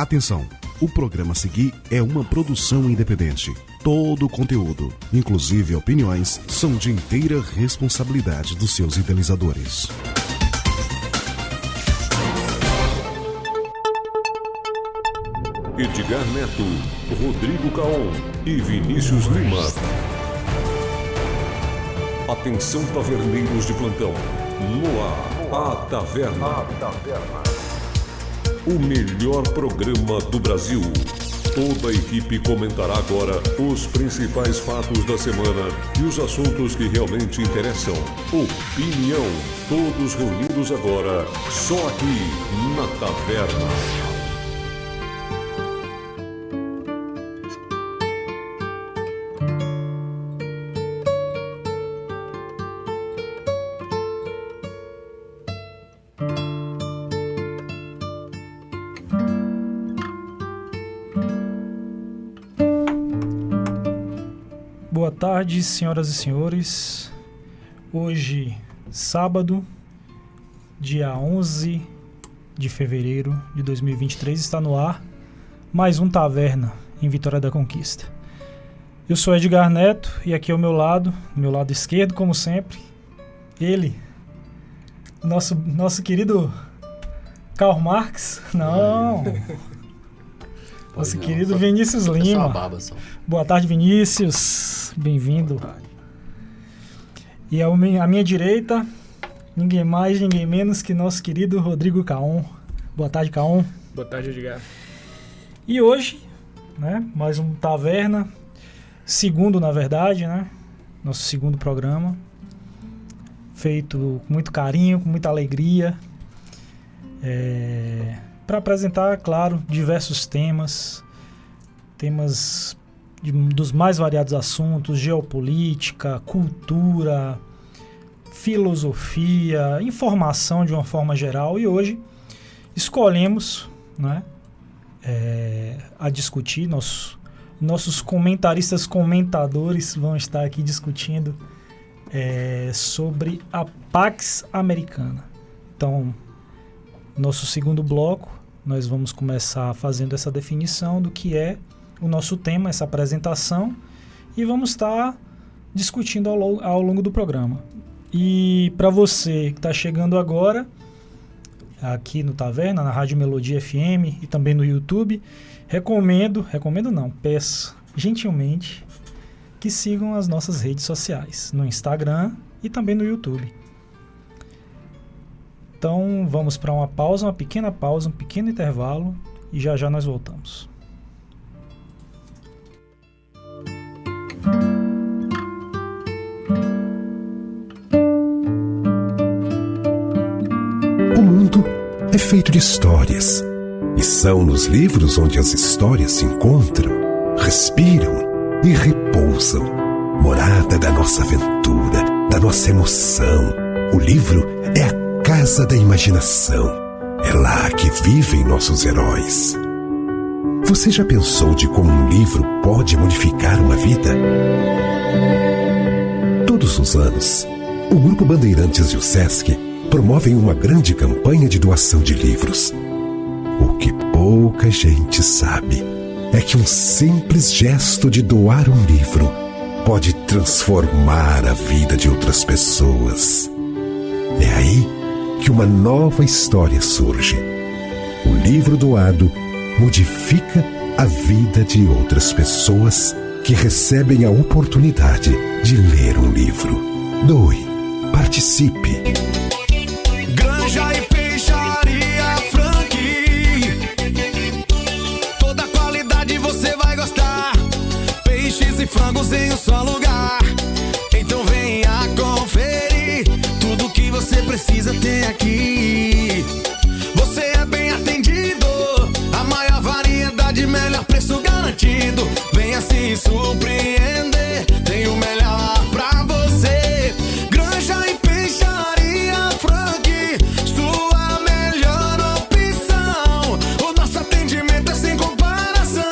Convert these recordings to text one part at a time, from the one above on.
Atenção! O programa a seguir é uma produção independente. Todo o conteúdo, inclusive opiniões, são de inteira responsabilidade dos seus idealizadores. Edgar Neto, Rodrigo Caon e Vinícius Lima. Atenção, taverneiros de plantão. No ar, a Taverna. O melhor programa do Brasil. Toda a equipe comentará agora os principais fatos da semana e os assuntos que realmente interessam. Opinião. Todos reunidos agora, só aqui na Taverna. Boa tarde, senhoras e senhores. Hoje, sábado, dia 11 de fevereiro de 2023, está no ar mais um Taverna em Vitória da Conquista. Eu sou Edgar Neto e aqui ao meu lado esquerdo, como sempre, ele, nosso querido Karl Marx. Não... Nosso querido Vinícius Lima. Boa tarde, Vinícius. Bem-vindo. E à minha direita, ninguém mais, ninguém menos que nosso querido Rodrigo Caon. Boa tarde, Caon. Boa tarde, Edgar. E hoje, né, mais um Taverna, segundo, na verdade, né, nosso segundo programa, feito com muito carinho, com muita alegria, para apresentar, claro, diversos temas dos mais variados assuntos: geopolítica, cultura, filosofia, informação de uma forma geral. E hoje escolhemos, né, a discutir, nossos comentadores vão estar aqui discutindo sobre a Pax Americana. Então, nosso segundo bloco, nós vamos começar fazendo essa definição do que é o nosso tema, essa apresentação, e vamos estar discutindo ao longo do programa. E para você que está chegando agora, aqui no Taverna, na Rádio Melodia FM e também no YouTube, peço gentilmente que sigam as nossas redes sociais, no Instagram e também no YouTube. Então vamos para uma pequena pausa, um pequeno intervalo, e já já nós voltamos. O mundo é feito de histórias, e são nos livros onde as histórias se encontram, respiram e repousam, morada da nossa aventura, da nossa emoção. O livro é a casa da imaginação. É lá que vivem nossos heróis. Você já pensou de como um livro pode modificar uma vida? Todos os anos, o Grupo Bandeirantes e o Sesc promovem uma grande campanha de doação de livros. O que pouca gente sabe é que um simples gesto de doar um livro pode transformar a vida de outras pessoas. É aí que uma nova história surge. O livro doado modifica a vida de outras pessoas que recebem a oportunidade de ler um livro. Doe, participe. Granja e Peixaria Frank. Toda qualidade você vai gostar. Peixes e frangos em um só lugar. Então venha conferir. Tudo que você precisa tem aqui. Você é bem atendido. A maior variedade, melhor preço garantido. Venha se surpreender. Tem o melhor pra você. Granja e Peixaria Frank. Sua melhor opção. O nosso atendimento é sem comparação.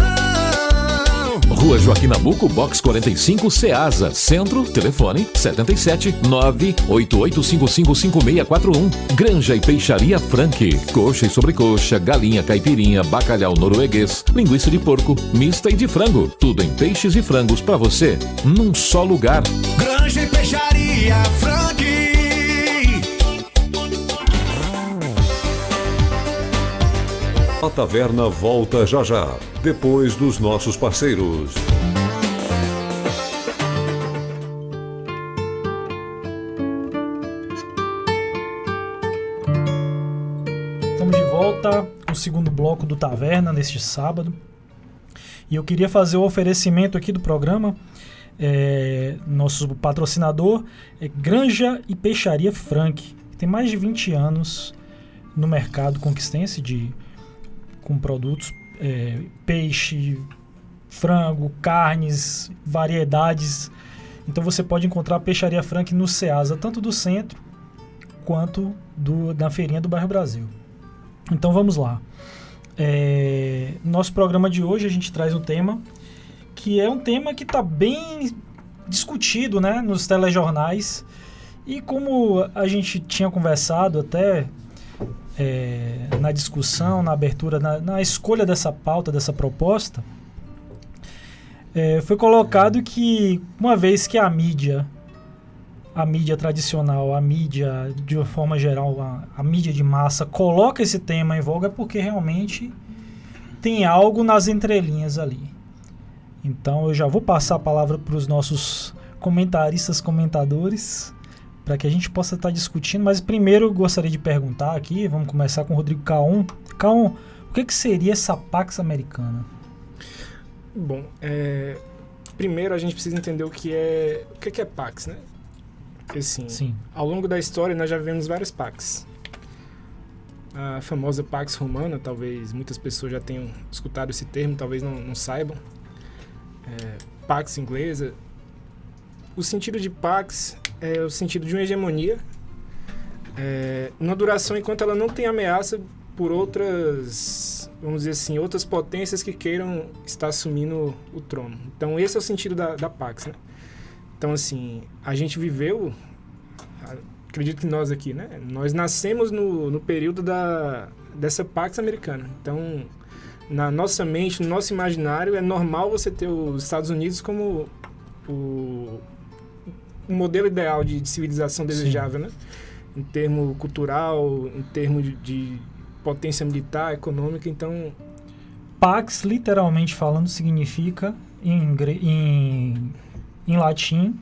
Rua Joaquim Nabuco, box 45, Ceasa. Centro, telefone 77 988555641. Granja e Peixaria Frank. Coxa e sobrecoxa, galinha caipirinha, bacalhau norueguês, linguiça de porco, mista e de frango. Tudo em peixes e frangos pra você, num só lugar. Granja e Peixaria Frank. A taverna volta já já, depois dos nossos parceiros. Estamos de volta com o segundo bloco do Taverna neste sábado. E eu queria fazer o oferecimento aqui do programa. Nosso patrocinador é Granja e Peixaria Frank, que tem mais de 20 anos no mercado conquistense com produtos, peixe, frango, carnes, variedades. Então você pode encontrar a Peixaria Frank no Ceasa, tanto do centro quanto da feirinha do Bairro Brasil. Então vamos lá. Nosso programa de hoje a gente traz um tema que é um tema que está bem discutido, né, nos telejornais. E como a gente tinha conversado até na discussão, na abertura, na escolha dessa pauta, dessa proposta, foi colocado que, uma vez que a mídia tradicional, a mídia de uma forma geral, a mídia de massa coloca esse tema em voga, é porque realmente tem algo nas entrelinhas ali. Então eu já vou passar a palavra para os nossos comentadores, para que a gente possa estar discutindo. Mas primeiro eu gostaria de perguntar aqui, vamos começar com o Rodrigo Caon. Caon, o que seria essa Pax Americana? Bom, primeiro a gente precisa entender o que é Pax, né? Porque assim, Sim. Ao longo da história nós já vemos várias Pax. A famosa Pax Romana, talvez muitas pessoas já tenham escutado esse termo, talvez não saibam. Pax inglesa. O sentido de Pax é o sentido de uma hegemonia, uma duração enquanto ela não tem ameaça por outras, vamos dizer assim, outras potências que queiram estar assumindo o trono. Então esse é o sentido da Pax, né? Então assim, a gente viveu, acredito que nós aqui, né? Nós nascemos no período dessa Pax Americana. Então, na nossa mente, no nosso imaginário, é normal você ter os Estados Unidos como o modelo ideal de civilização desejável, né? Em termo cultural, em termo de potência militar, econômica. Então, Pax, literalmente falando, significa em latim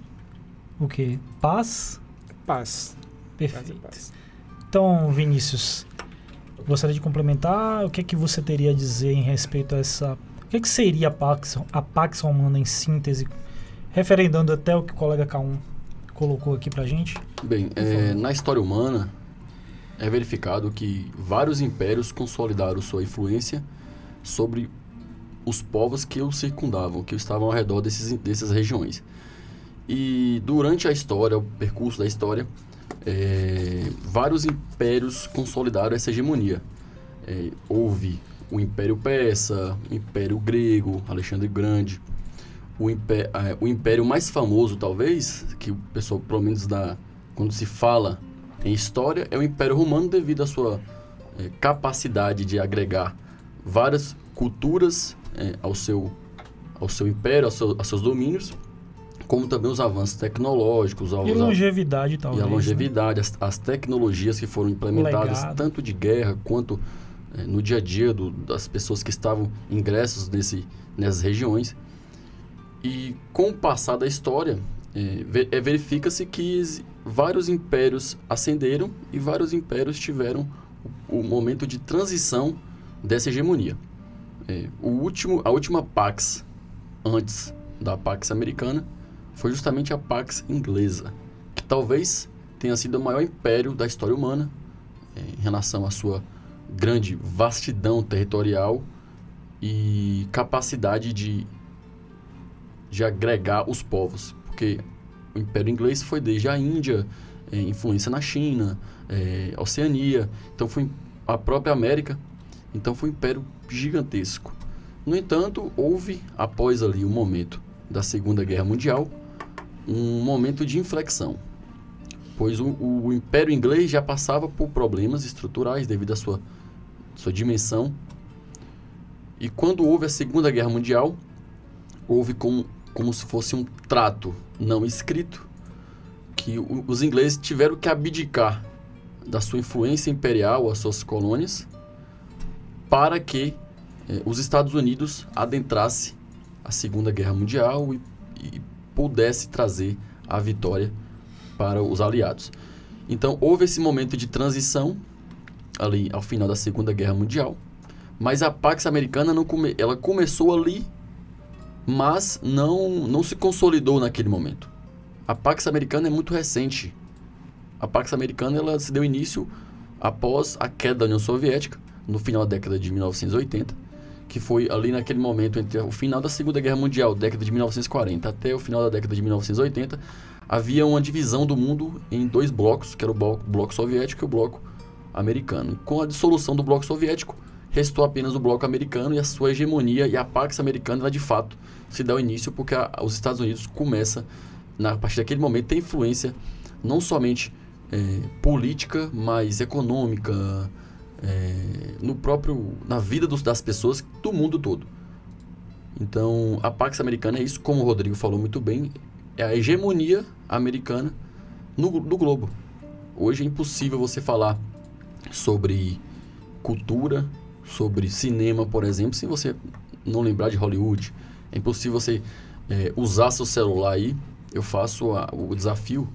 o quê? Paz? Paz. Perfeito. Paz. Então, Vinícius, gostaria de complementar. O que é que você teria a dizer em respeito a essa... O que é que seria a Pax Romana em síntese, referendando até o que o colega K1 colocou aqui pra gente? Bem, na história humana é verificado que vários impérios consolidaram sua influência sobre os povos que os circundavam, que estavam ao redor dessas regiões. E durante a história, o percurso da história, vários impérios consolidaram essa hegemonia. Houve o Império Persa, o Império Grego, Alexandre o Grande. O império mais famoso, talvez, que o pessoal, pelo menos quando se fala em história, é o Império Romano, devido à sua capacidade de agregar várias culturas ao seu império, aos seus domínios, como também os avanços tecnológicos. E longevidade, talvez. E a longevidade, né? as tecnologias que foram implementadas, tanto de guerra quanto no dia a dia das pessoas que estavam ingressos nessas regiões. E com o passar da história, verifica-se que vários impérios ascenderam e vários impérios tiveram o momento de transição dessa hegemonia. A última Pax, antes da Pax Americana, foi justamente a Pax Inglesa, que talvez tenha sido o maior império da história humana em relação à sua grande vastidão territorial e capacidade de agregar os povos, porque o Império Inglês foi desde a Índia, influência na China, Oceania, então foi a própria América, então foi um império gigantesco. No entanto, houve, após ali o momento da Segunda Guerra Mundial, um momento de inflexão, pois o Império Inglês já passava por problemas estruturais devido à sua dimensão. E quando houve a Segunda Guerra Mundial, houve como se fosse um trato não escrito, que os ingleses tiveram que abdicar da sua influência imperial, às suas colônias, para que os Estados Unidos adentrasse a Segunda Guerra Mundial e pudesse trazer a vitória para os aliados. Então, houve esse momento de transição ali ao final da Segunda Guerra Mundial, mas a Pax Americana ela começou ali, mas não se consolidou naquele momento. A Pax Americana é muito recente. A Pax Americana ela se deu início após a queda da União Soviética, no final da década de 1980, que foi ali naquele momento entre o final da Segunda Guerra Mundial, década de 1940, até o final da década de 1980, havia uma divisão do mundo em dois blocos, que era o bloco soviético e o bloco americano. Com a dissolução do bloco soviético, restou apenas o bloco americano e a sua hegemonia, e a Pax Americana, ela de fato se dá o início porque os Estados Unidos começa, a partir daquele momento, ter influência não somente política, mas econômica, na vida das pessoas do mundo todo. Então, a Pax Americana é isso, como o Rodrigo falou muito bem, é a hegemonia americana no globo. Hoje é impossível você falar sobre cultura, sobre cinema, por exemplo, se você não lembrar de Hollywood. É impossível você usar seu celular aí. Eu faço o desafio.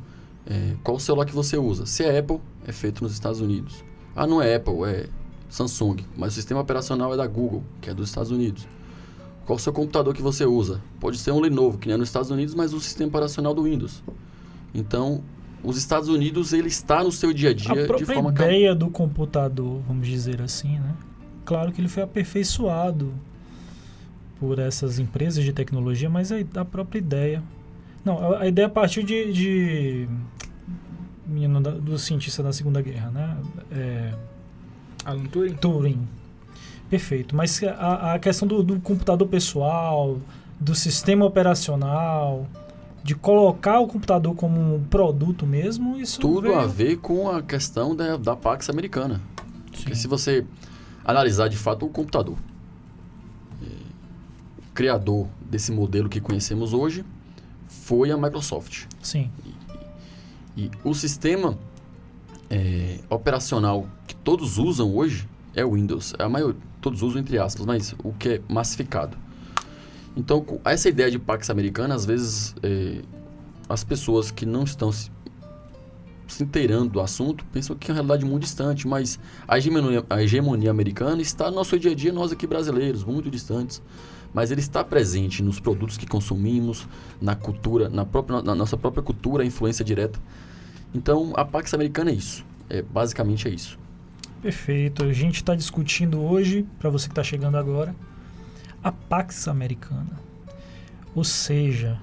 Qual o celular que você usa? Se é Apple, é feito nos Estados Unidos. Ah, não é Apple, é Samsung, mas o sistema operacional é da Google, que é dos Estados Unidos. Qual o seu computador que você usa? Pode ser um Lenovo, que é nos Estados Unidos, mas o sistema operacional do Windows. Então, os Estados Unidos, ele está no seu dia a dia de forma... A própria ideia do computador, vamos dizer assim, né? Claro que ele foi aperfeiçoado por essas empresas de tecnologia, mas a própria ideia... Não, a ideia partiu do cientista da Segunda Guerra, né? Alan Turing? Turing. Perfeito. Mas a questão do computador pessoal, do sistema operacional, de colocar o computador como um produto mesmo, isso tudo veio... a ver com a questão da Pax Americana. Sim. Porque se você analisar de fato o computador, o criador desse modelo que conhecemos hoje foi a Microsoft. Sim. E o sistema operacional que todos usam hoje é o Windows. Todos usam entre aspas, mas o que é massificado. Então, essa ideia de Pax Americana, às vezes, as pessoas que não estão se inteirando do assunto pensam que é uma realidade muito distante, mas a hegemonia americana está no nosso dia a dia, nós aqui brasileiros, muito distantes. Mas ele está presente nos produtos que consumimos, na cultura, na nossa própria cultura, a influência direta. Então, a Pax Americana é isso. Basicamente é isso. Perfeito. A gente está discutindo hoje, para você que está chegando agora, a Pax Americana. Ou seja,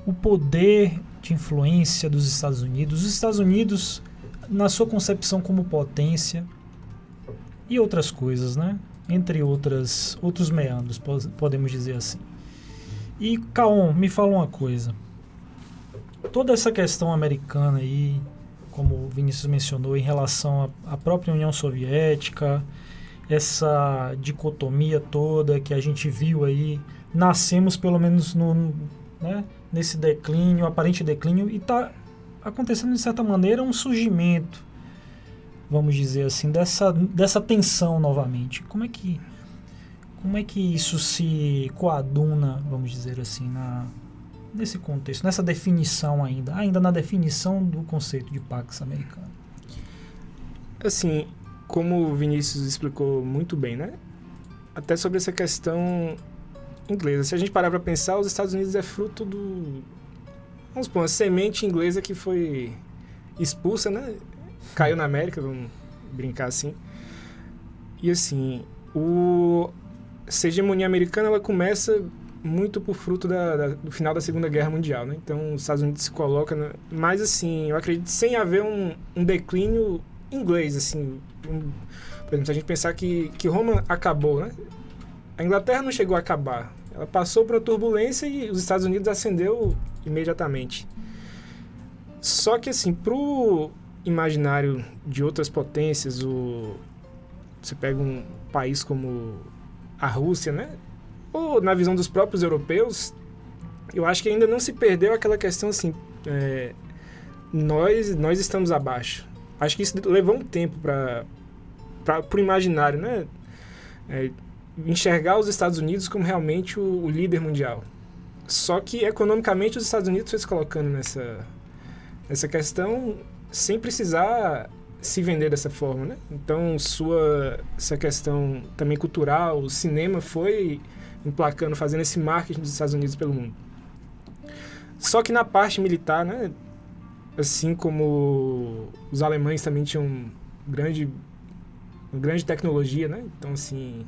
o poder de influência dos Estados Unidos. Os Estados Unidos, na sua concepção como potência e outras coisas, né? Entre outros meandros, podemos dizer assim. E, Kaon, me fala uma coisa. Toda essa questão americana aí, como o Vinícius mencionou, em relação à própria União Soviética, essa dicotomia toda que a gente viu aí, nascemos pelo menos nesse declínio, aparente declínio, e está acontecendo de certa maneira um surgimento, vamos dizer assim, dessa tensão novamente. Como é que isso se coaduna, vamos dizer assim, nesse contexto, nessa definição ainda na definição do conceito de Pax Americana? Assim, como o Vinícius explicou muito bem, né? Até sobre essa questão inglesa. Se a gente parar para pensar, os Estados Unidos é fruto vamos supor, uma semente inglesa que foi expulsa, né? Caiu na América, vamos brincar assim. E assim, essa hegemonia americana, ela começa muito por fruto do final da Segunda Guerra Mundial, né? Então, os Estados Unidos se coloca... Mas assim, eu acredito, sem haver um declínio inglês, assim... por exemplo, se a gente pensar que Roma acabou, né? A Inglaterra não chegou a acabar. Ela passou por uma turbulência e os Estados Unidos ascendeu imediatamente. Só que, assim, pro imaginário de outras potências, você pega um país como a Rússia, né? Ou na visão dos próprios europeus, eu acho que ainda não se perdeu aquela questão assim, nós estamos abaixo. Acho que isso levou um tempo para o imaginário, né? Enxergar os Estados Unidos como realmente o líder mundial. Só que economicamente os Estados Unidos foi se colocando nessa questão sem precisar se vender dessa forma, né? Então essa questão também cultural, o cinema foi emplacando, fazendo esse marketing dos Estados Unidos pelo mundo. Só que na parte militar, né, assim como os alemães também tinham uma grande tecnologia, né? Então, assim,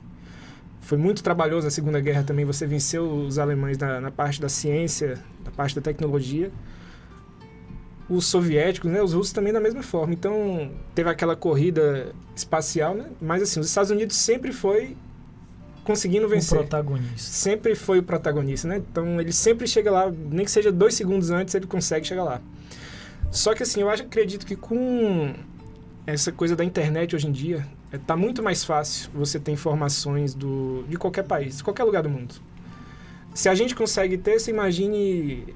foi muito trabalhoso na Segunda Guerra também. Você venceu os alemães na parte da ciência, na parte da tecnologia. Os soviéticos, né, os russos também da mesma forma. Então, teve aquela corrida espacial, né? Mas, assim, os Estados Unidos sempre foi conseguindo vencer. O protagonista. Sempre foi o protagonista, né? Então, ele sempre chega lá, nem que seja 2 segundos antes, ele consegue chegar lá. Só que, assim, eu acredito que com essa coisa da internet hoje em dia, tá muito mais fácil você ter informações de qualquer país, de qualquer lugar do mundo. Se a gente consegue ter, você imagine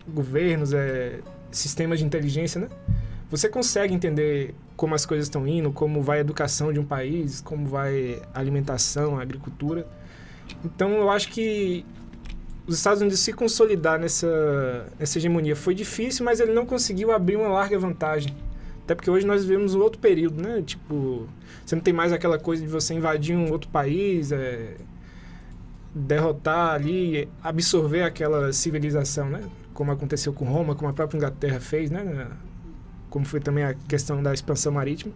governos, sistemas de inteligência, né? Você consegue entender como as coisas estão indo, como vai a educação de um país, como vai a alimentação, a agricultura. Então, eu acho que os Estados Unidos se consolidar nessa hegemonia foi difícil, mas ele não conseguiu abrir uma larga vantagem. Até porque hoje nós vivemos um outro período, né? Tipo, você não tem mais aquela coisa de você invadir um outro país, derrotar ali, absorver aquela civilização, né? Como aconteceu com Roma, como a própria Inglaterra fez, né? Como foi também a questão da expansão marítima.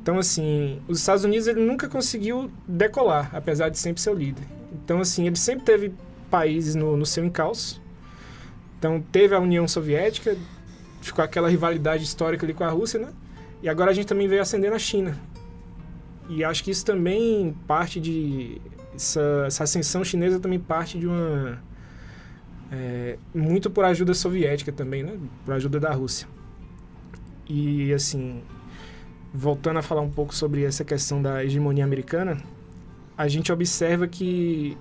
Então, assim, os Estados Unidos ele nunca conseguiu decolar, apesar de sempre ser o líder. Então, assim, ele sempre teve países no seu encalço. Então, teve a União Soviética, ficou aquela rivalidade histórica ali com a Rússia, né? E agora a gente também veio ascender na China. E acho que isso também parte de... Essa ascensão chinesa também parte de uma... muito por ajuda soviética também, né? Por ajuda da Rússia. E, assim, voltando a falar um pouco sobre essa questão da hegemonia americana, a gente observa que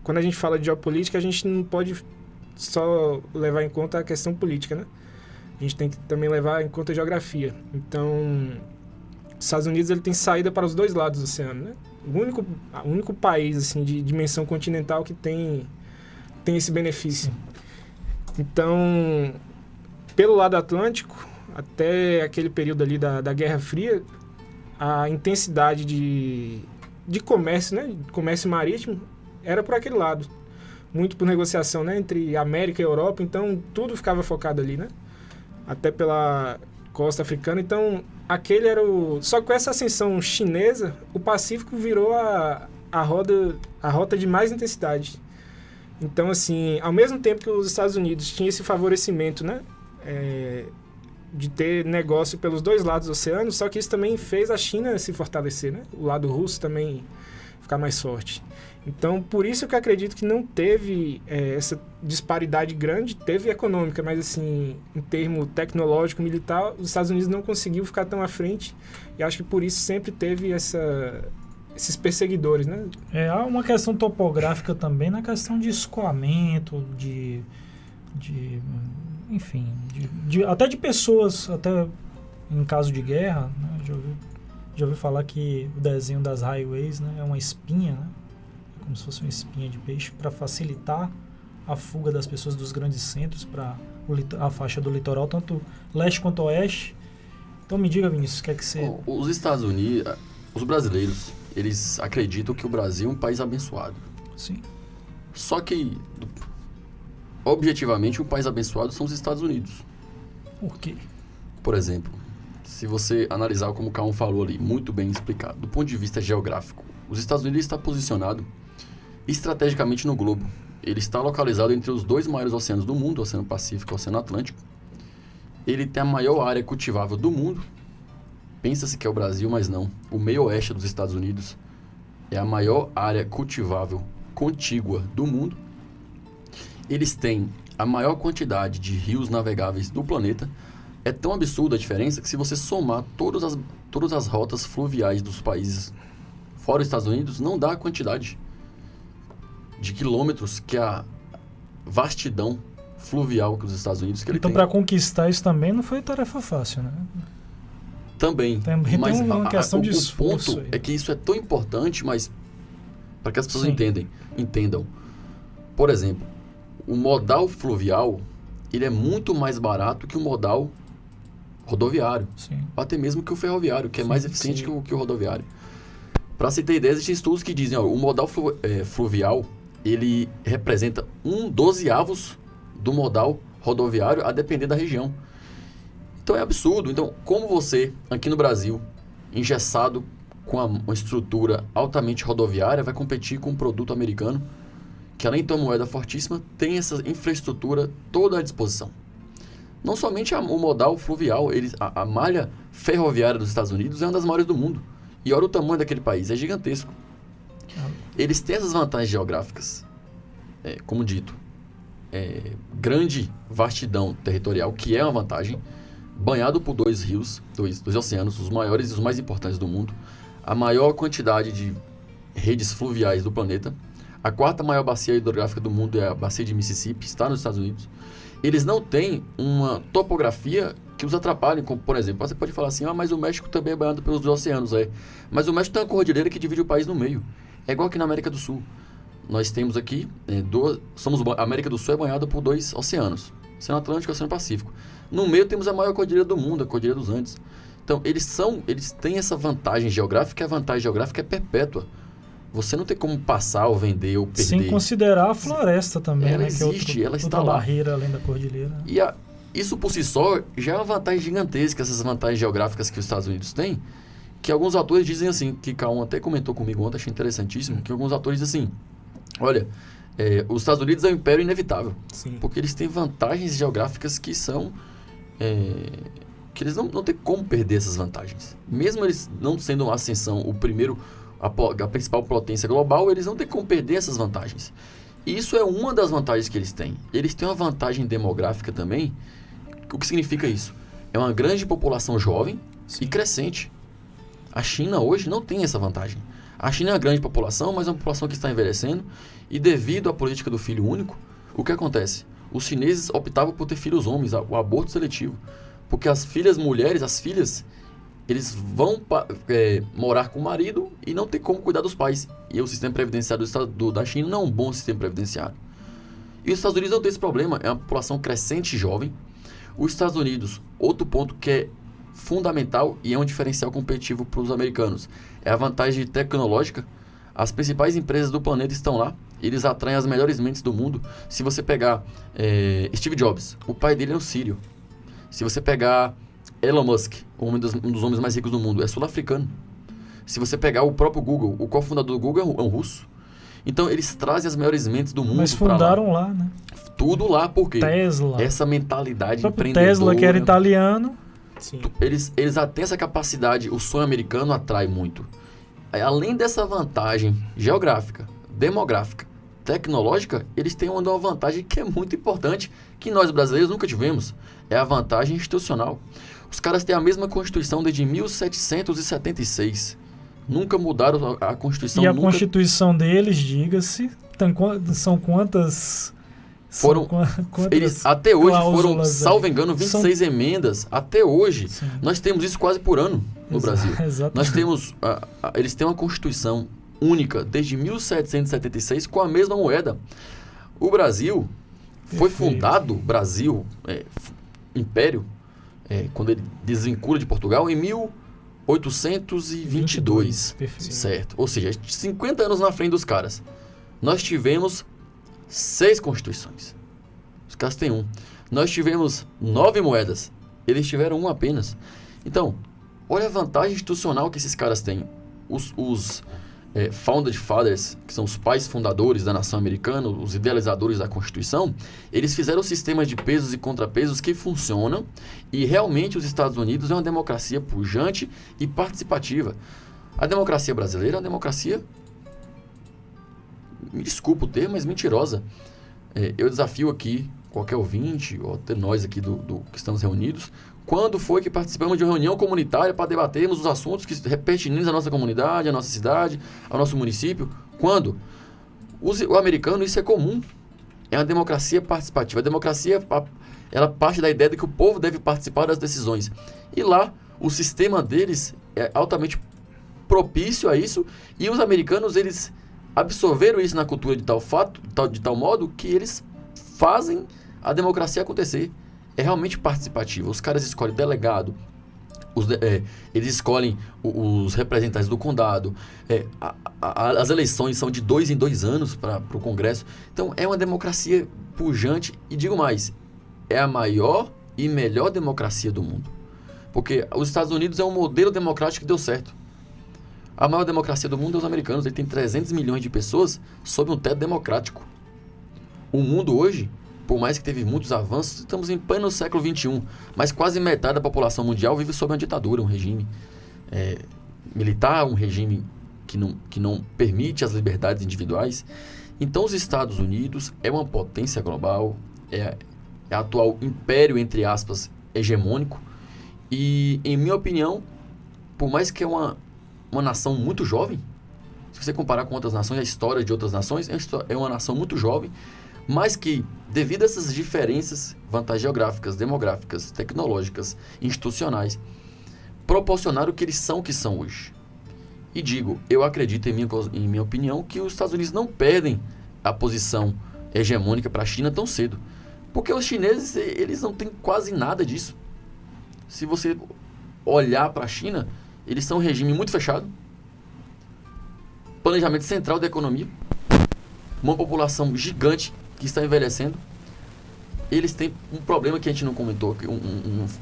quando a gente fala de geopolítica, a gente não pode só levar em conta a questão política, né? A gente tem que também levar em conta a geografia. Então, os Estados Unidos ele tem saída para os dois lados do oceano, né? O único país assim, de dimensão continental que tem esse benefício. Então, pelo lado atlântico, até aquele período ali da Guerra Fria, a intensidade de comércio, né? De comércio marítimo, era por aquele lado. Muito por negociação, né? Entre América e Europa, então tudo ficava focado ali, né? Até pela costa africana. Então, aquele era o... Só que com essa ascensão chinesa, o Pacífico virou a rota de mais intensidade. Então, assim, ao mesmo tempo que os Estados Unidos tinham esse favorecimento, né? De ter negócio pelos dois lados do oceano, só que isso também fez a China se fortalecer, né? O lado russo também ficar mais forte. Então, por isso que eu acredito que não teve essa disparidade grande, teve econômica, mas assim, em termo tecnológico, militar, os Estados Unidos não conseguiu ficar tão à frente, e acho que por isso sempre teve esses perseguidores, né? Há uma questão topográfica também na questão de escoamento, enfim, até de pessoas, até em caso de guerra, né? Já ouvi falar que o desenho das highways, né, é uma espinha, né? Como se fosse uma espinha de peixe, para facilitar a fuga das pessoas dos grandes centros para a faixa do litoral, tanto leste quanto oeste. Então me diga, Vinícius, o que é que você... Os Estados Unidos, os brasileiros, eles acreditam que o Brasil é um país abençoado. Sim. Só que, objetivamente, um país abençoado são os Estados Unidos. Por quê? Por exemplo, se você analisar como o Caon falou ali, muito bem explicado, do ponto de vista geográfico, os Estados Unidos está posicionado estrategicamente no globo. Ele está localizado entre os dois maiores oceanos do mundo, o Oceano Pacífico e o Oceano Atlântico. Ele tem a maior área cultivável do mundo. Pensa-se que é o Brasil, mas não. O meio oeste dos Estados Unidos é a maior área cultivável contígua do mundo. Eles têm a maior quantidade de rios navegáveis do planeta. É tão absurda a diferença que se você somar todas as rotas fluviais dos países fora os Estados Unidos, não dá a quantidade de quilômetros que a vastidão fluvial que os Estados Unidos que ele Então, tem. para conquistar isso também não foi tarefa fácil, né? Também. Mas tem uma questão de esforço. O ponto é que isso é tão importante, mas para que as pessoas entendam. Por exemplo, o modal fluvial, ele é muito mais barato que o modal rodoviário. Sim. Até mesmo que o ferroviário, que é mais eficiente que o rodoviário. Para se ter ideia, existem estudos que dizem, o modal fluvial, ele representa 1/12 do modal rodoviário, a depender da região. Então é absurdo. Então, como você, aqui no Brasil, engessado com uma estrutura altamente rodoviária, vai competir com um produto americano, que além de ter uma moeda fortíssima, tem essa infraestrutura toda à disposição. Não somente o modal fluvial, a malha ferroviária dos Estados Unidos é uma das maiores do mundo. E olha o tamanho daquele país, é gigantesco. Eles têm essas vantagens geográficas, como dito, grande vastidão territorial, que é uma vantagem, banhado por 2 rios, dois oceanos, os maiores e os mais importantes do mundo, a maior quantidade de redes fluviais do planeta, a 4ª maior bacia hidrográfica do mundo é a bacia de Mississippi, está nos Estados Unidos. Eles não têm uma topografia que os atrapalhe, como por exemplo, você pode falar assim, mas o México também é banhado pelos 2 oceanos, mas o México tem uma cordilheira que divide o país no meio, é igual aqui na América do Sul. Nós temos aqui, a América do Sul é banhada por 2 oceanos, Oceano Atlântico e Oceano Pacífico. No meio temos a maior cordilheira do mundo, a Cordilheira dos Andes. Então, eles têm essa vantagem geográfica, e a vantagem geográfica é perpétua. Você não tem como passar ou vender ou perder. Sem considerar a floresta também, ela né? existe, que é ela está outra lá. barreira além da cordilheira. E isso por si só já é uma vantagem gigantesca, essas vantagens geográficas que os Estados Unidos têm, que alguns autores dizem assim, que Kaon até comentou comigo ontem, achei interessantíssimo, que alguns autores dizem assim, olha, os Estados Unidos é um império inevitável, porque eles têm vantagens geográficas que são... que eles não têm como perder essas vantagens. Mesmo eles não sendo uma ascensão, a principal potência global, eles não têm como perder essas vantagens. E isso é uma das vantagens que eles têm. Eles têm uma vantagem demográfica também. O que significa isso? É uma grande população jovem e crescente. A China hoje não tem essa vantagem. A China é uma grande população, mas é uma população que está envelhecendo. E devido à política do filho único, o que acontece? Os chineses optavam por ter filhos homens, o aborto seletivo. Porque as filhas mulheres, eles vão morar com o marido e não tem como cuidar dos pais. E o sistema previdenciário da China não é um bom sistema previdenciário. E os Estados Unidos não tem esse problema, é uma população crescente e jovem. Os Estados Unidos, outro ponto que é fundamental e é um diferencial competitivo para os americanos, é a vantagem tecnológica. As principais empresas do planeta estão lá, eles atraem as melhores mentes do mundo. Se você pegar Steve Jobs, o pai dele é um sírio. Se você pegar Elon Musk, um dos homens mais ricos do mundo, é sul-africano. Se você pegar o próprio Google, o cofundador do Google é um russo. Então, eles trazem as melhores mentes do mundo. Mas fundaram lá, né? Tudo lá, porque Tesla. essa mentalidade o empreendedora... Tesla, que era italiano. Sim. Eles têm essa capacidade, o sonho americano atrai muito. Além dessa vantagem geográfica, demográfica, tecnológica, eles têm uma vantagem que é muito importante, que nós brasileiros nunca tivemos. É a vantagem institucional. Os caras têm a mesma Constituição desde 1776. Nunca mudaram a Constituição. E a Constituição deles, diga-se, são quantas... Eles até hoje foram, salvo engano, 26 emendas. Até hoje. Sim. Nós temos isso quase por ano no Brasil. Exatamente. Nós temos... eles têm uma Constituição única desde 1776 com a mesma moeda. O Brasil foi fundado, Império, quando ele desvincula de Portugal, em 1822. Perfeito. Certo. Ou seja, 50 anos na frente dos caras. Nós tivemos 6 constituições. Os caras têm 1. Nós tivemos 9 moedas. Eles tiveram 1 apenas. Então, olha a vantagem institucional que esses caras têm. Os Founding Fathers, que são os pais fundadores da nação americana, os idealizadores da Constituição, eles fizeram sistemas de pesos e contrapesos que funcionam, e realmente os Estados Unidos é uma democracia pujante e participativa. A democracia brasileira é uma democracia me desculpa o termo, mas mentirosa. Eu desafio aqui qualquer ouvinte, ou até nós aqui do que estamos reunidos, quando foi que participamos de uma reunião comunitária para debatermos os assuntos que pertinentes à nossa comunidade, à nossa cidade, ao nosso município? Quando? O americano, isso é comum. É uma democracia participativa. A democracia, ela parte da ideia de que o povo deve participar das decisões. E lá, o sistema deles é altamente propício a isso, e os americanos, eles absorveram isso na cultura de tal modo que eles fazem a democracia acontecer. É realmente participativa. Os caras escolhem delegado, eles escolhem os representantes do condado, as eleições são de 2 em 2 anos para o Congresso. Então, é uma democracia pujante, e digo mais, é a maior e melhor democracia do mundo. Porque os Estados Unidos é um modelo democrático que deu certo. A maior democracia do mundo é os americanos. Ele tem 300 milhões de pessoas sob um teto democrático. O mundo hoje, por mais que teve muitos avanços, estamos em pleno século XXI, mas quase metade da população mundial vive sob uma ditadura, um regime militar, um regime que não permite as liberdades individuais. Então, os Estados Unidos é uma potência global, é atual império, entre aspas, hegemônico, e, em minha opinião, por mais que é uma nação muito jovem, se você comparar com outras nações, a história de outras nações, é uma nação muito jovem, mas que, devido a essas diferenças, vantagens geográficas, demográficas, tecnológicas, institucionais, proporcionaram o que eles são, hoje. E digo, eu acredito, em minha opinião, que os Estados Unidos não perdem a posição hegemônica para a China tão cedo. Porque os chineses, eles não têm quase nada disso. Se você olhar para a China, eles são um regime muito fechado, planejamento central da economia, uma população gigante que está envelhecendo. Eles têm um problema que a gente não comentou,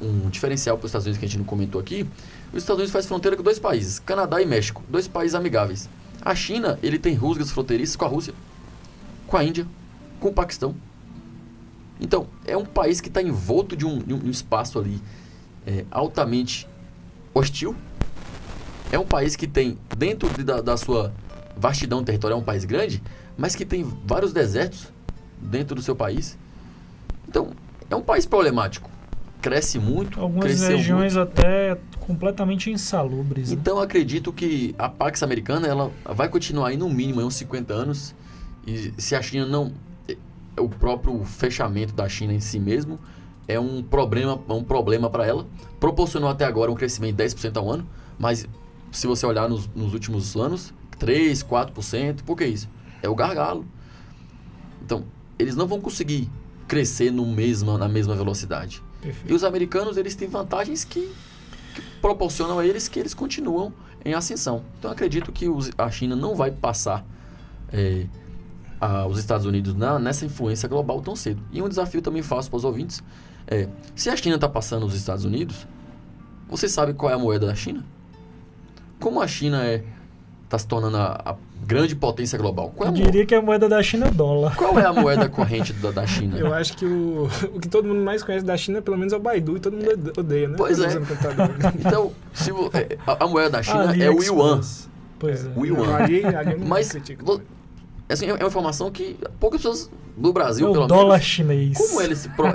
um diferencial para os Estados Unidos que a gente não comentou aqui. Os Estados Unidos faz fronteira com 2 países, Canadá e México, 2 países amigáveis. A China, ele tem rusgas fronteiriças com a Rússia, com a Índia, com o Paquistão. Então, é um país que está envolto de um espaço ali altamente hostil. É um país que tem, dentro da sua vastidão territorial, um país grande, mas que tem vários desertos dentro do seu país. Então, é um país problemático. Cresce muito, algumas regiões muito, até completamente insalubres. Então, acredito que a Pax Americana, ela vai continuar aí no mínimo uns 50 anos. E se a China não... O próprio fechamento da China em si mesmo é um problema para ela. Proporcionou até agora um crescimento de 10% ao ano, mas se você olhar nos últimos anos, 3%, 4%, por que isso? É o gargalo. Então, eles não vão conseguir crescer na mesma velocidade. Perfeito. E os americanos, eles têm vantagens que proporcionam a eles que eles continuam em ascensão. Então, eu acredito que a China não vai passar os Estados Unidos nessa influência global tão cedo. E um desafio também faço para os ouvintes se a China está passando os Estados Unidos, você sabe qual é a moeda da China? Como a China está se tornando a grande potência global? Eu diria que a moeda da China é dólar. Qual é a moeda corrente da China? Eu acho que o que todo mundo mais conhece da China, pelo menos, é o Baidu, e todo mundo odeia, né? Pois é. Então, a moeda da China é o Yuan. Pois é. O Yuan. Ali mas assim, é uma informação que poucas pessoas do Brasil, pelo menos... dólar menos, chinês. Como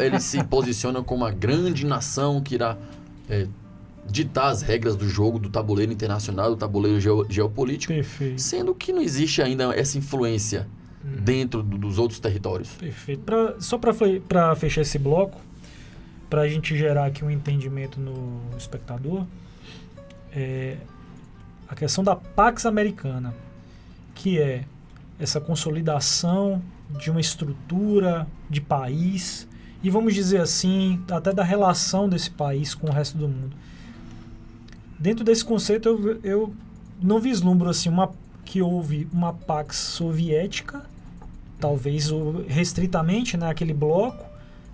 ele se posiciona como uma grande nação que irá ditar as regras do jogo, do tabuleiro internacional, do tabuleiro geopolítico. Perfeito. Sendo que não existe ainda essa influência dentro dos outros territórios. Perfeito. Só para fechar esse bloco, para a gente gerar aqui um entendimento no espectador, a questão da Pax Americana, que é essa consolidação de uma estrutura de país, e vamos dizer assim, até da relação desse país com o resto do mundo. Dentro desse conceito, eu não vislumbro assim, que houve uma Pax soviética, talvez restritamente, né, aquele bloco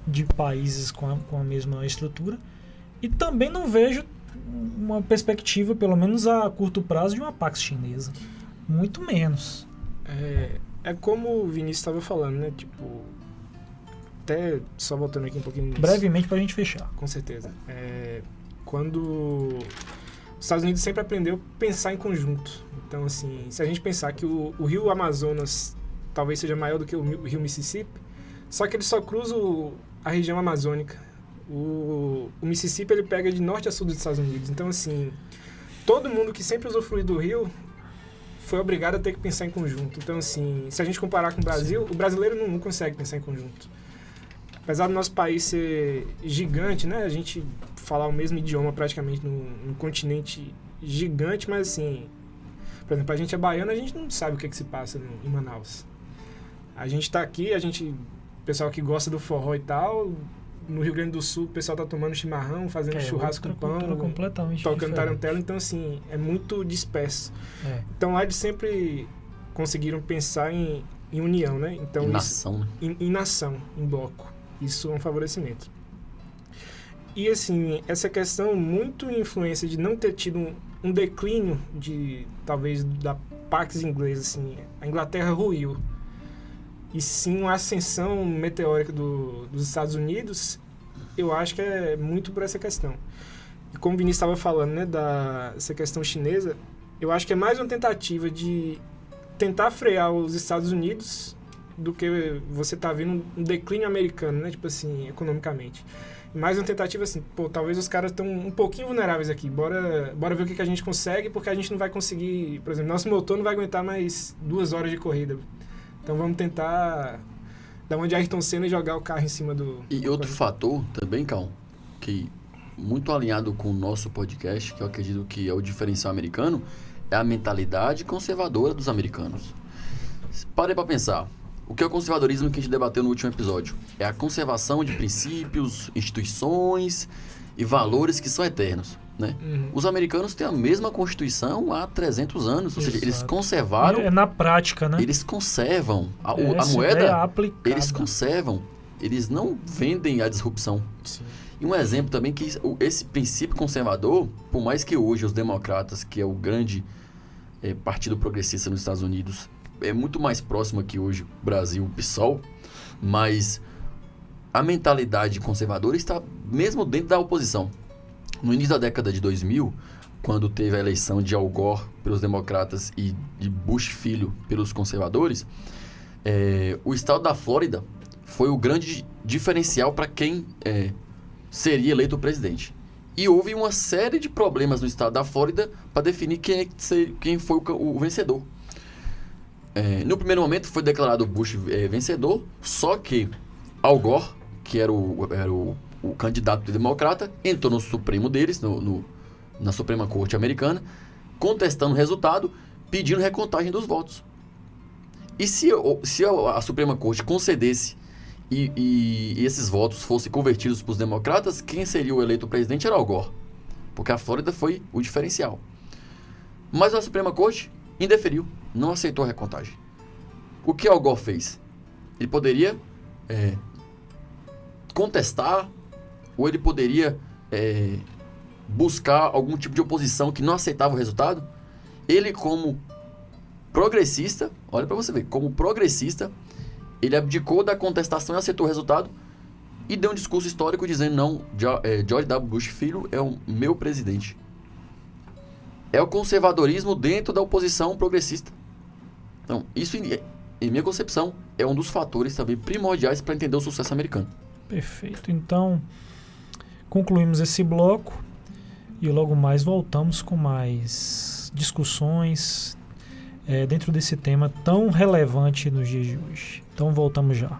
de países com a mesma estrutura, e também não vejo uma perspectiva, pelo menos a curto prazo, de uma Pax chinesa. Muito menos. É como o Vinícius estava falando, né? Tipo, até só voltando aqui um pouquinho nisso. Brevemente para a gente fechar. Com certeza. Quando os Estados Unidos sempre aprendeu a pensar em conjunto. Então, assim, se a gente pensar que o rio Amazonas talvez seja maior do que o rio Mississippi, só que ele só cruza a região amazônica. O Mississippi ele pega de norte a sul dos Estados Unidos. Então, assim, todo mundo que sempre usufruiu do rio foi obrigado a ter que pensar em conjunto. Então, assim, se a gente comparar com o Brasil, o brasileiro não consegue pensar em conjunto. Apesar do nosso país ser gigante, né? A gente falar o mesmo idioma praticamente num continente gigante, mas assim, por exemplo, a gente é baiano, a gente não sabe o que se passa em Manaus. A gente tá aqui, o pessoal que gosta do forró e tal, no Rio Grande do Sul o pessoal tá tomando chimarrão, fazendo churrasco com pão, tocando tarantela, então assim, é muito disperso. Então lá eles sempre conseguiram pensar em união, né? Então, em nação, né? Em nação, em bloco. Isso é um favorecimento. E assim, essa questão muito influência de não ter tido um declínio talvez da Pax inglesa, assim, a Inglaterra ruiu. E sim uma ascensão meteórica dos Estados Unidos, eu acho que é muito por essa questão. E como o Vinícius estava falando, né, dessa questão chinesa, eu acho que é mais uma tentativa de tentar frear os Estados Unidos do que você tá vendo um declínio americano, né, tipo assim, economicamente. Mais uma tentativa assim, talvez os caras estão um pouquinho vulneráveis aqui, bora ver o que a gente consegue, porque a gente não vai conseguir, por exemplo, nosso motor não vai aguentar mais 2 horas de corrida. Então vamos tentar dar uma de Ayrton Senna e jogar o carro em cima do... E outro fator também, Cal, que muito alinhado com o nosso podcast, que eu acredito que é o diferencial americano, é a mentalidade conservadora dos americanos. Parem para pensar. O que é o conservadorismo que a gente debateu no último episódio? É a conservação de princípios, instituições e valores que são eternos, né? Os americanos têm a mesma Constituição há 300 anos, ou seja, eles conservaram... É na prática, né? Eles conservam. A moeda, eles conservam. Eles não vendem a disrupção. Sim. E um exemplo também que esse princípio conservador, por mais que hoje os democratas, que é o grande partido progressista nos Estados Unidos, é muito mais próximo aqui hoje o Brasil, o PSOL, mas a mentalidade conservadora está mesmo dentro da oposição. No início da década de 2000, quando teve a eleição de Al Gore pelos democratas e de Bush filho pelos conservadores, o estado da Flórida foi o grande diferencial para quem seria eleito presidente. E houve uma série de problemas no estado da Flórida para definir quem foi o vencedor. No primeiro momento foi declarado Bush vencedor, só que Al Gore, que era o candidato democrata, entrou no Supremo deles, na Suprema Corte americana, contestando o resultado, pedindo recontagem dos votos. E se a Suprema Corte concedesse e esses votos fossem convertidos para os democratas, quem seria o eleito presidente era Al Gore, porque a Flórida foi o diferencial. Mas a Suprema Corte indeferiu, não aceitou a recontagem. O que Al Gore fez? Ele poderia contestar, ou ele poderia buscar algum tipo de oposição que não aceitava o resultado. Ele, como progressista, olha para você ver, como progressista, ele abdicou da contestação e aceitou o resultado e deu um discurso histórico dizendo: não, George W. Bush filho é o meu presidente. É o conservadorismo dentro da oposição progressista. Então, isso, em minha concepção, é um dos fatores também primordiais para entender o sucesso americano. Perfeito. Então, concluímos esse bloco e logo mais voltamos com mais discussões dentro desse tema tão relevante nos dias de hoje. Então, voltamos já.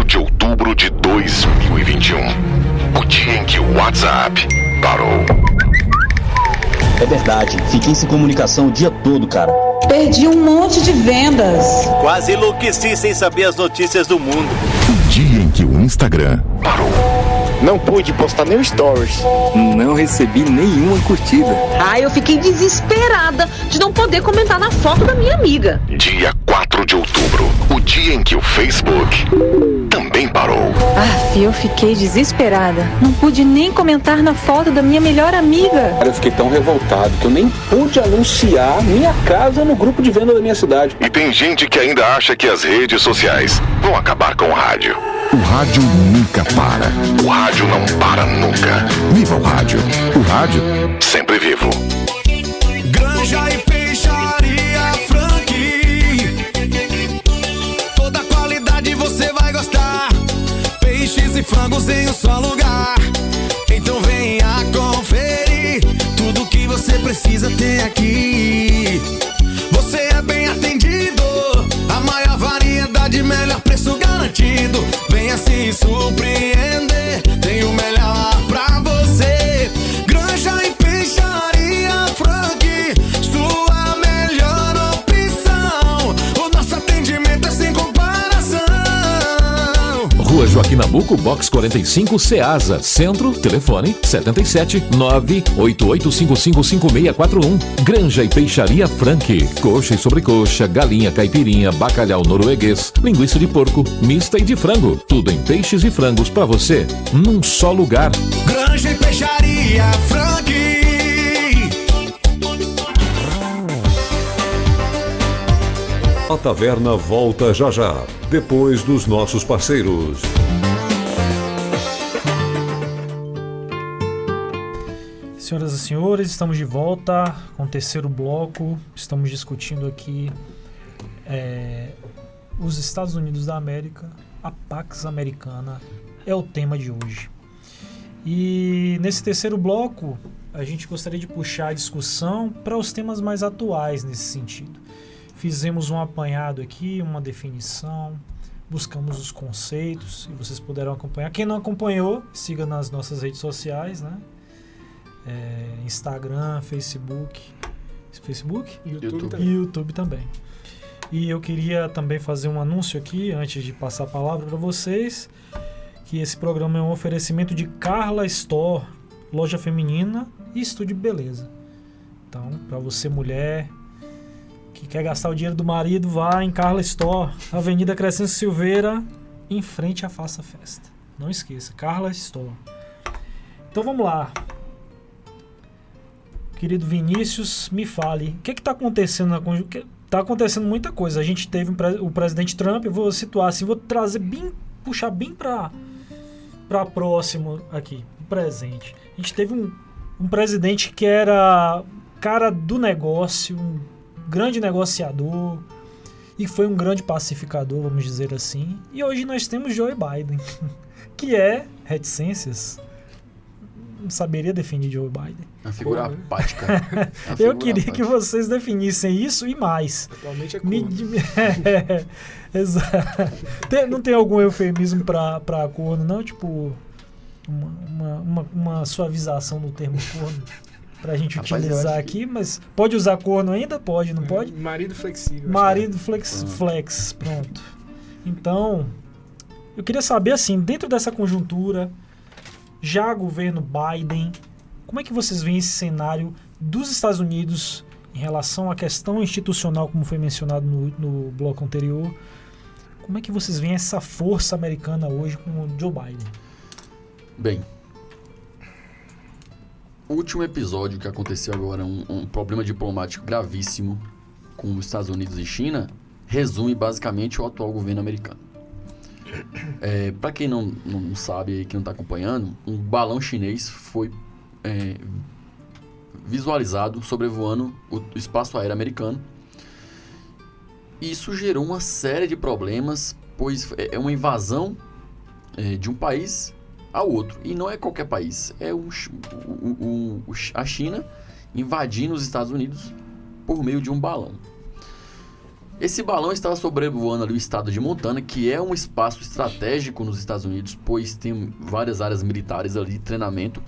De outubro de 2021, o dia em que o WhatsApp parou. É verdade, fiquei sem comunicação o dia todo, cara. Perdi um monte de vendas. Quase enlouqueci sem saber as notícias do mundo. O dia em que o Instagram parou. Não pude postar nem stories. Não recebi nenhuma curtida. Eu fiquei desesperada de não poder comentar na foto da minha amiga. Dia 4 de outubro, o dia em que o Facebook também parou. Eu fiquei desesperada. Não pude nem comentar na foto da minha melhor amiga. Eu fiquei tão revoltado que eu nem pude anunciar minha casa no grupo de venda da minha cidade. E tem gente que ainda acha que as redes sociais vão acabar com o rádio. O rádio nunca para. O rádio não para nunca. Viva o rádio. O rádio sempre vivo. precisa tem aqui. Você é bem atendido, a maior variedade, melhor preço garantido. Venha se surpreender, tem o melhor pra você. Granja e Peixaria Frank, sua melhor opção. O nosso atendimento é sem comparação. Rua Joaquim Nabuco, box 45, Ceasa, Centro, telefone 77 988555641. Granja e Peixaria Frank, coxa e sobrecoxa, galinha caipirinha, bacalhau norueguês, linguiça de porco, mista e de frango. Tudo em peixes e frangos pra você, num só lugar. Granja e Peixaria Frank. A taverna volta já já, depois dos nossos parceiros. Senhoras e senhores, estamos de volta com o terceiro bloco. Estamos discutindo aqui os Estados Unidos da América, a Pax Americana é o tema de hoje. E nesse terceiro bloco, a gente gostaria de puxar a discussão para os temas mais atuais nesse sentido. Fizemos um apanhado aqui, uma definição, buscamos os conceitos e vocês puderam acompanhar. Quem não acompanhou, siga nas nossas redes sociais, né? Instagram, Facebook, YouTube também. E eu queria também fazer um anúncio aqui, antes de passar a palavra para vocês, que esse programa é um oferecimento de Carla Store, loja feminina e estúdio de beleza. Então, para você mulher que quer gastar o dinheiro do marido, vá em Carla Store, Avenida Crescêncio Silveira, em frente à Faça Festa. Não esqueça, Carla Store. Então vamos lá. Querido Vinícius, me fale, o que está acontecendo na conjuntura? Está acontecendo muita coisa. A gente teve o presidente Trump, eu vou situar assim, vou trazer bem, puxar bem para próximo aqui, o presente. A gente teve um presidente que era cara do negócio, um grande negociador e foi um grande pacificador, vamos dizer assim. E hoje nós temos Joe Biden, que é reticências. Não saberia definir Joe Biden. A figura apática. Eu queria que vocês definissem isso e mais. Totalmente é Exato. Não tem algum eufemismo para corno, não? Tipo, uma suavização do termo corno pra gente utilizar aqui, mas pode usar corno ainda? Pode, não pode? Marido flexível. Marido flex, pronto. Então, eu queria saber assim, dentro dessa conjuntura, já governo Biden, como é que vocês veem esse cenário dos Estados Unidos em relação à questão institucional, como foi mencionado no bloco anterior? Como é que vocês veem essa força americana hoje com o Joe Biden? Bem, o último episódio que aconteceu agora, um problema diplomático gravíssimo com os Estados Unidos e China, resume basicamente o atual governo americano. Para quem não sabe e que não está acompanhando, um balão chinês foi visualizado sobrevoando o espaço aéreo americano. E isso gerou uma série de problemas, pois é uma invasão de um país ao outro. E não é qualquer país, é a China invadindo os Estados Unidos por meio de um balão. Esse balão estava sobrevoando ali o estado de Montana, que é um espaço estratégico nos Estados Unidos, pois tem várias áreas militares ali de treinamento.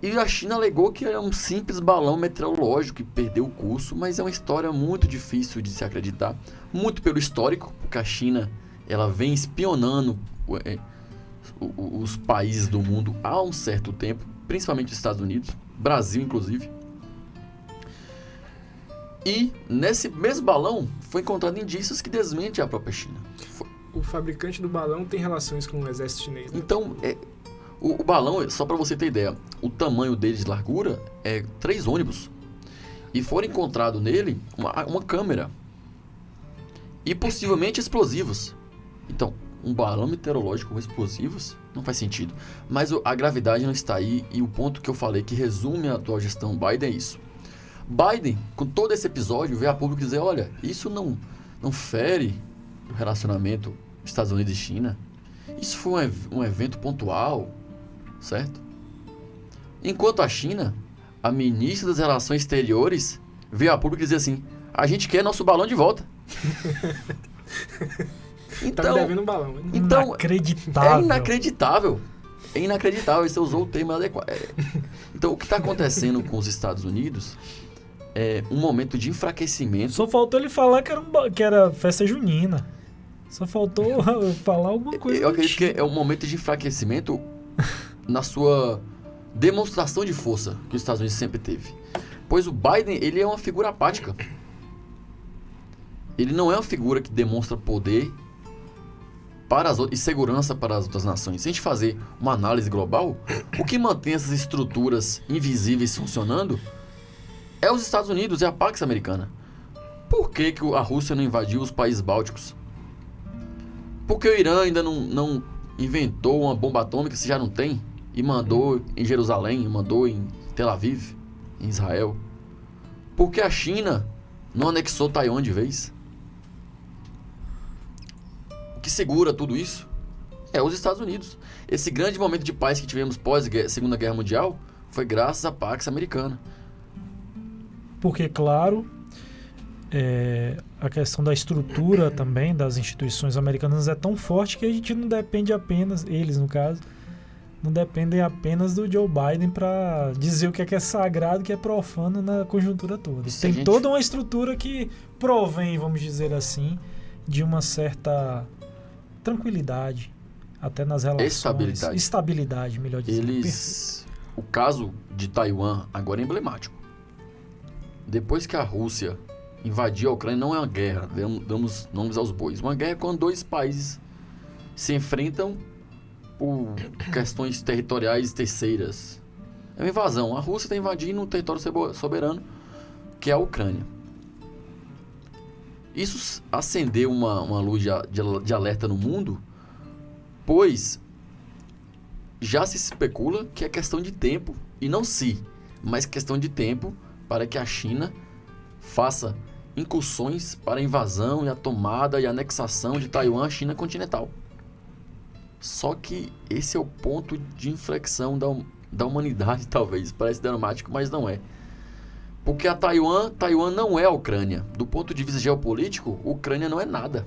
E a China alegou que era um simples balão meteorológico que perdeu o curso, mas é uma história muito difícil de se acreditar, muito pelo histórico, porque a China ela vem espionando os países do mundo há um certo tempo, principalmente os Estados Unidos, Brasil inclusive. E nesse mesmo balão foi encontrado indícios que desmentem a própria China. O fabricante do balão tem relações com o exército chinês, né? Então, o balão, só para você ter ideia, o tamanho dele de largura é 3 ônibus. E foram encontrados nele uma câmera. E possivelmente explosivos. Então, um balão meteorológico com explosivos não faz sentido. Mas a gravidade não está aí, e o ponto que eu falei que resume a atual gestão Biden é isso. Biden, com todo esse episódio, veio a público dizer, olha, isso não fere o relacionamento Estados Unidos e China. Isso foi um evento pontual, certo? Enquanto a China a ministra das Relações Exteriores veio a público e dizer assim, a gente quer nosso balão de volta. Tá me devendo um balão. Então, inacreditável. É inacreditável, você usou o termo adequado. Então, o que está acontecendo com os Estados Unidos é um momento de enfraquecimento. Só faltou ele falar que era festa junina. Só faltou falar alguma coisa. Eu acredito que é um momento de enfraquecimento na sua demonstração de força que os Estados Unidos sempre teve. Pois o Biden, ele é uma figura apática. Ele não é uma figura que demonstra poder para e segurança para as outras nações. Se a gente fazer uma análise global, o que mantém essas estruturas invisíveis funcionando é os Estados Unidos, é a Pax Americana. Por que a Rússia não invadiu os países bálticos? Por que o Irã ainda não inventou uma bomba atômica, se já não tem, e mandou em Jerusalém, mandou em Tel Aviv, em Israel? Por que a China não anexou Taiwan de vez? O que segura tudo isso é os Estados Unidos. Esse grande momento de paz que tivemos pós Segunda Guerra Mundial foi graças à Pax Americana. Porque, claro, a questão da estrutura também das instituições americanas é tão forte que a gente não depende apenas, eles no caso, não dependem apenas do Joe Biden para dizer o que é sagrado e o que é profano na conjuntura toda. Tem toda uma estrutura que provém, vamos dizer assim, de uma certa tranquilidade, até nas relações. Estabilidade, melhor dizendo. O caso de Taiwan agora é emblemático. Depois que a Rússia invadiu a Ucrânia, não é uma guerra, damos nomes aos bois. Uma guerra é quando dois países se enfrentam por questões territoriais terceiras. É uma invasão. A Rússia está invadindo um território soberano, que é a Ucrânia. Isso acendeu uma luz de alerta no mundo, pois já se especula que é questão de tempo, e não mas questão de tempo, para que a China faça incursões para a invasão e a tomada e a anexação de Taiwan à China continental. Só que esse é o ponto de inflexão da humanidade, talvez. Parece dramático, mas não é. Porque Taiwan não é a Ucrânia. Do ponto de vista geopolítico, a Ucrânia não é nada.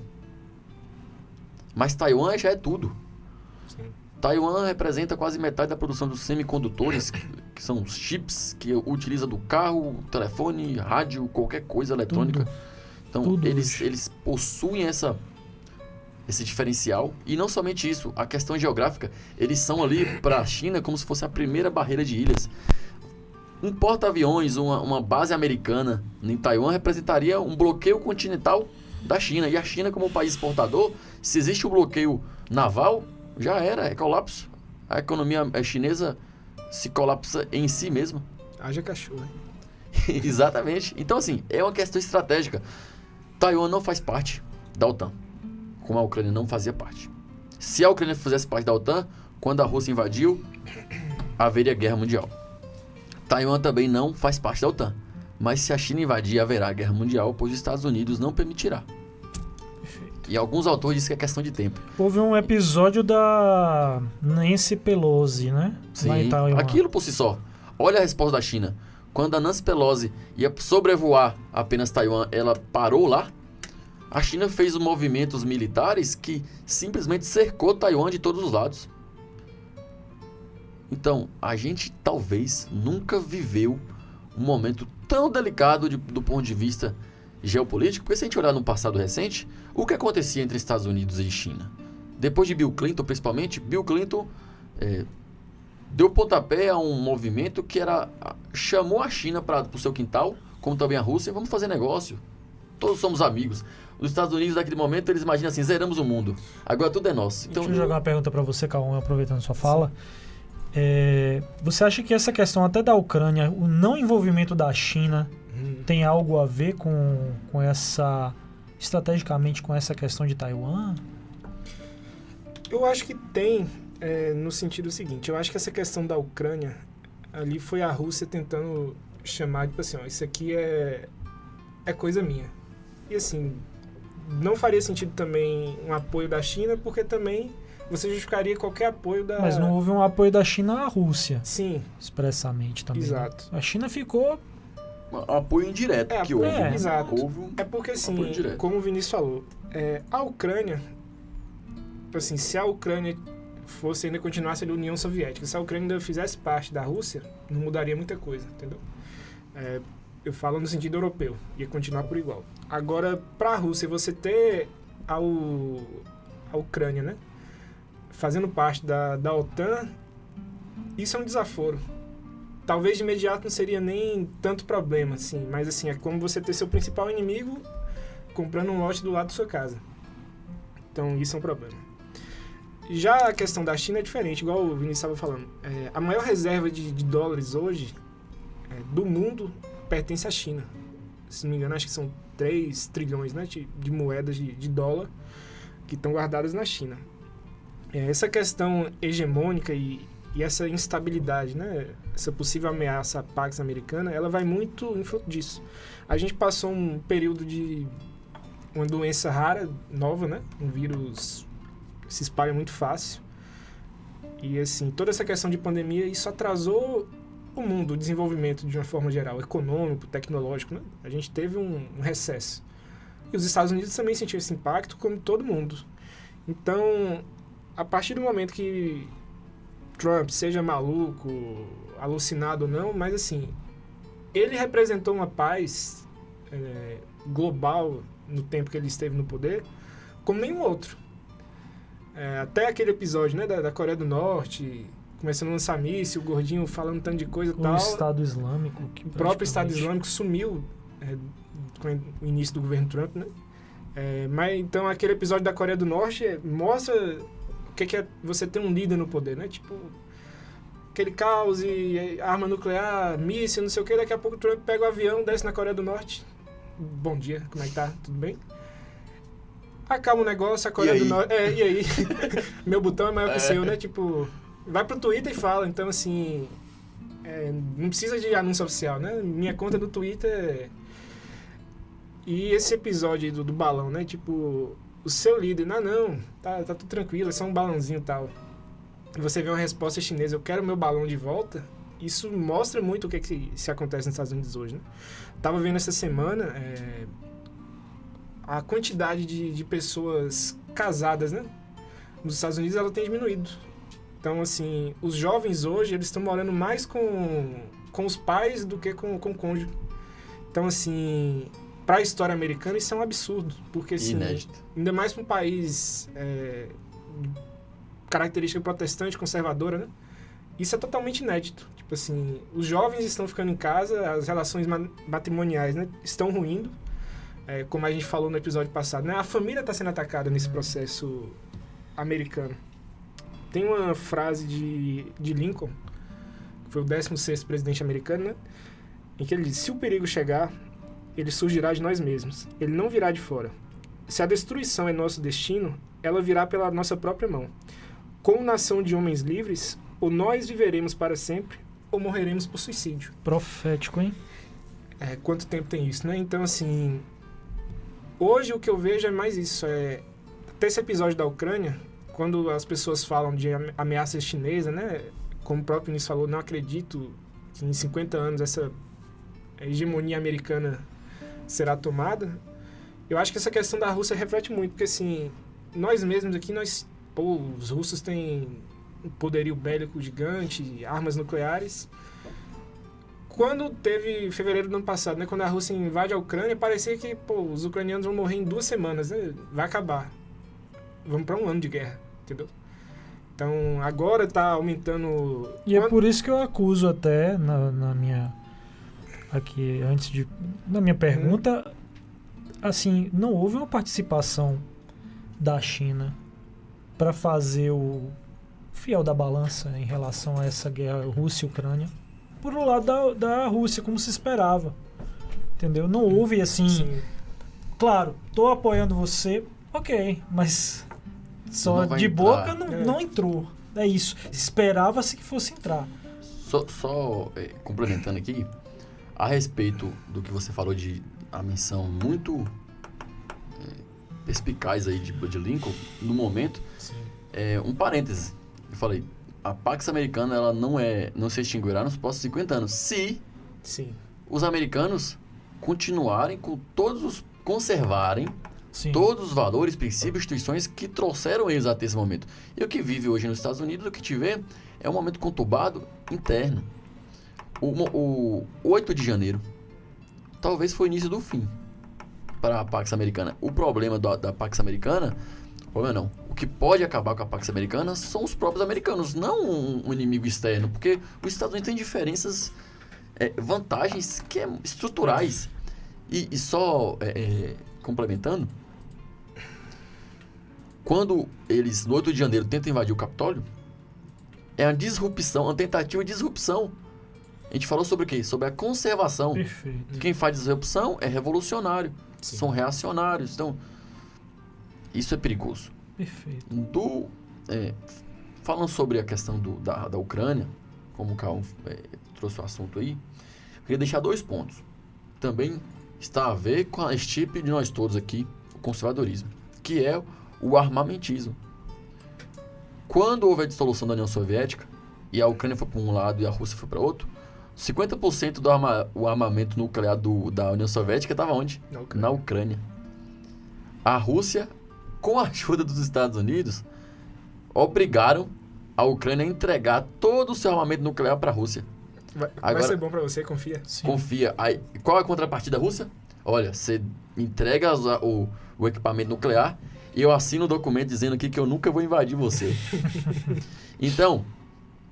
Mas Taiwan já é tudo. Sim. Taiwan representa quase metade da produção dos semicondutores, que são os chips que utiliza do carro, telefone, rádio, qualquer coisa eletrônica. Então, eles possuem esse diferencial. E não somente isso, a questão geográfica, eles são ali para a China como se fosse a primeira barreira de ilhas. Um porta-aviões, uma base americana em Taiwan representaria um bloqueio continental da China. E a China, como país exportador, se existe um bloqueio naval, já era, é colapso. A economia chinesa se colapsa em si mesma. Haja cachorro. Exatamente. Então, assim, é uma questão estratégica. Taiwan não faz parte da OTAN, como a Ucrânia não fazia parte. Se a Ucrânia fizesse parte da OTAN, quando a Rússia invadiu, haveria guerra mundial. Taiwan também não faz parte da OTAN. Mas se a China invadir, haverá guerra mundial, pois os Estados Unidos não permitirá. Perfeito. E alguns autores dizem que é questão de tempo. Houve um episódio da Nancy Pelosi, né? Sim, lá em Taiwan. Aquilo por si só. Olha a resposta da China. Quando a Nancy Pelosi ia sobrevoar apenas Taiwan, ela parou lá. A China fez movimentos militares que simplesmente cercou Taiwan de todos os lados. Então, a gente talvez nunca viveu um momento tão delicado do ponto de vista geopolítico, porque se a gente olhar no passado recente, o que acontecia entre Estados Unidos e China? Depois de Bill Clinton, principalmente, Bill Clinton deu pontapé a um movimento que chamou a China para o seu quintal, como também a Rússia, vamos fazer negócio. Todos somos amigos. Os Estados Unidos, naquele momento, eles imaginam assim, zeramos o mundo. Agora tudo é nosso. Então, deixa eu jogar uma pergunta para você, Cauã, aproveitando sua fala. Você acha que essa questão até da Ucrânia, o não envolvimento da China, tem algo a ver com essa, estrategicamente, com essa questão de Taiwan? Eu acho que tem, no sentido seguinte, eu acho que essa questão da Ucrânia, ali foi a Rússia tentando chamar, tipo assim, ó, isso aqui é coisa minha. E assim, não faria sentido também um apoio da China, porque também você justificaria qualquer apoio da... Mas não houve um apoio da China à Rússia. Sim. Expressamente também. Exato. A China ficou... Apoio indireto que houve. Exato. Houve é porque, assim, como o Vinícius falou, a Ucrânia, assim, se a Ucrânia fosse ainda continuasse a União Soviética, se a Ucrânia ainda fizesse parte da Rússia, não mudaria muita coisa, entendeu? Eu falo no sentido europeu, ia continuar por igual. Agora, para a Rússia, você ter a Ucrânia, né, fazendo parte da OTAN, isso é um desaforo. Talvez de imediato não seria nem tanto problema, assim, mas assim, é como você ter seu principal inimigo comprando um lote do lado da sua casa. Então, isso é um problema. Já a questão da China é diferente, igual o Vinícius estava falando. A maior reserva de dólares hoje do mundo pertence à China. Se não me engano, acho que são 3 trilhões, né, de moedas de dólar que estão guardadas na China. Essa questão hegemônica e essa instabilidade, né, essa possível ameaça à Pax Americana, ela vai muito em fruto disso. A gente passou um período de uma doença rara, nova, né, um vírus que se espalha muito fácil. E, assim, toda essa questão de pandemia, isso atrasou o mundo, o desenvolvimento de uma forma geral, econômico, tecnológico, né? A gente teve um recesso. E os Estados Unidos também sentiram esse impacto, como todo mundo. Então, a partir do momento que Trump, seja maluco, alucinado ou não, mas assim, ele representou uma paz global no tempo que ele esteve no poder, como nenhum outro. Até aquele episódio, né, da Coreia do Norte, começando a lançar míssil, o gordinho falando um tanto de coisa e tal. O Estado Islâmico. O próprio Estado Islâmico sumiu com o início do governo Trump, né? Mas então aquele episódio da Coreia do Norte mostra o que é você ter um líder no poder, né? Tipo, aquele caos e arma nuclear, míssil, não sei o que, daqui a pouco o Trump pega o avião, desce na Coreia do Norte. Bom dia, como é que tá? Tudo bem? Acaba o negócio, a Coreia do Norte... e aí? Meu botão é maior que o seu, né? Tipo, vai pro Twitter e fala. Então, assim, não precisa de anúncio oficial, né? Minha conta do Twitter... E esse episódio aí do balão, né? Tipo, o seu líder, não, tá tudo tranquilo, é só um balãozinho e tal. E você vê uma resposta chinesa, eu quero meu balão de volta. Isso mostra muito o que se acontece nos Estados Unidos hoje, né? Tava vendo essa semana a quantidade de pessoas casadas, né? Nos Estados Unidos ela tem diminuído. Então, assim, os jovens hoje, eles estão morando mais com os pais do que com o cônjuge. Então, assim... Para a história americana, isso é um absurdo. Porque, assim, inédito. Ainda mais para um país de característica protestante, conservadora, né? Isso é totalmente inédito. Tipo assim, os jovens estão ficando em casa, as relações matrimoniais, né, estão ruindo. Como a gente falou no episódio passado, né? A família está sendo atacada nesse processo americano. Tem uma frase de Lincoln, que foi o 16º presidente americano, né? Em que ele diz, se o perigo chegar... ele surgirá de nós mesmos. Ele não virá de fora. Se a destruição é nosso destino, ela virá pela nossa própria mão. Como nação de homens livres, ou nós viveremos para sempre, ou morreremos por suicídio. Profético, hein? Quanto tempo tem isso, né? Então, assim... Hoje o que eu vejo é mais isso. Até esse episódio da Ucrânia, quando as pessoas falam de ameaça chinesa, né? Como o próprio Vinícius falou, não acredito que em 50 anos essa hegemonia americana... será tomada. Eu acho que essa questão da Rússia reflete muito, porque assim, nós mesmos aqui, os russos têm um poderio bélico gigante, armas nucleares. Quando teve fevereiro do ano passado, né, quando a Rússia invade a Ucrânia, parecia que os ucranianos vão morrer em 2 semanas, né? Vai acabar. Vamos para um ano de guerra, entendeu? Então, agora está aumentando... E é por isso que eu acuso até, na minha... aqui, na minha pergunta, assim, não houve uma participação da China para fazer o fiel da balança em relação a essa guerra Rússia e Ucrânia, por um lado da Rússia, como se esperava, entendeu? Não houve, assim, Sim. Claro, tô apoiando você, ok, mas só de entrar. Boca não entrou, é isso, esperava-se que fosse entrar. Só complementando aqui, a respeito do que você falou de a menção muito perspicaz aí de Lincoln, no momento, Um parêntese. Eu falei, a Pax Americana ela não se extinguirá nos próximos 50 anos. Se os americanos continuarem conservarem todos os valores, princípios, instituições que trouxeram eles até esse momento. E o que vive hoje nos Estados Unidos, o que tiver, é um momento conturbado interno. O 8 de janeiro talvez foi o início do fim para a Pax Americana. O problema da Pax Americana, o que pode acabar com a Pax Americana são os próprios americanos, não um inimigo externo, porque os Estados Unidos têm diferenças, vantagens estruturais. E só complementando, quando eles, no 8 de janeiro, tentam invadir o Capitólio, é uma disrupção, uma tentativa de disrupção. A gente falou sobre o quê? Sobre a conservação. Perfeito. Quem faz disrupção é revolucionário. São reacionários. Então, isso é perigoso. Perfeito. Falando sobre a questão da Ucrânia, como o Caon trouxe o assunto aí, eu queria deixar 2 pontos. Também está a ver com a estipe de nós todos aqui, o conservadorismo, que é o armamentismo. Quando houve a dissolução da União Soviética, e a Ucrânia foi para um lado e a Rússia foi para outro, 50% do armamento nuclear da União Soviética estava onde? Na Ucrânia. A Rússia, com a ajuda dos Estados Unidos, obrigaram a Ucrânia a entregar todo o seu armamento nuclear para a Rússia. Vai ser bom para você, confia? Confia. Aí, qual é a contrapartida da Rússia? Olha, você entrega o equipamento nuclear e eu assino o documento dizendo aqui que eu nunca vou invadir você. Então,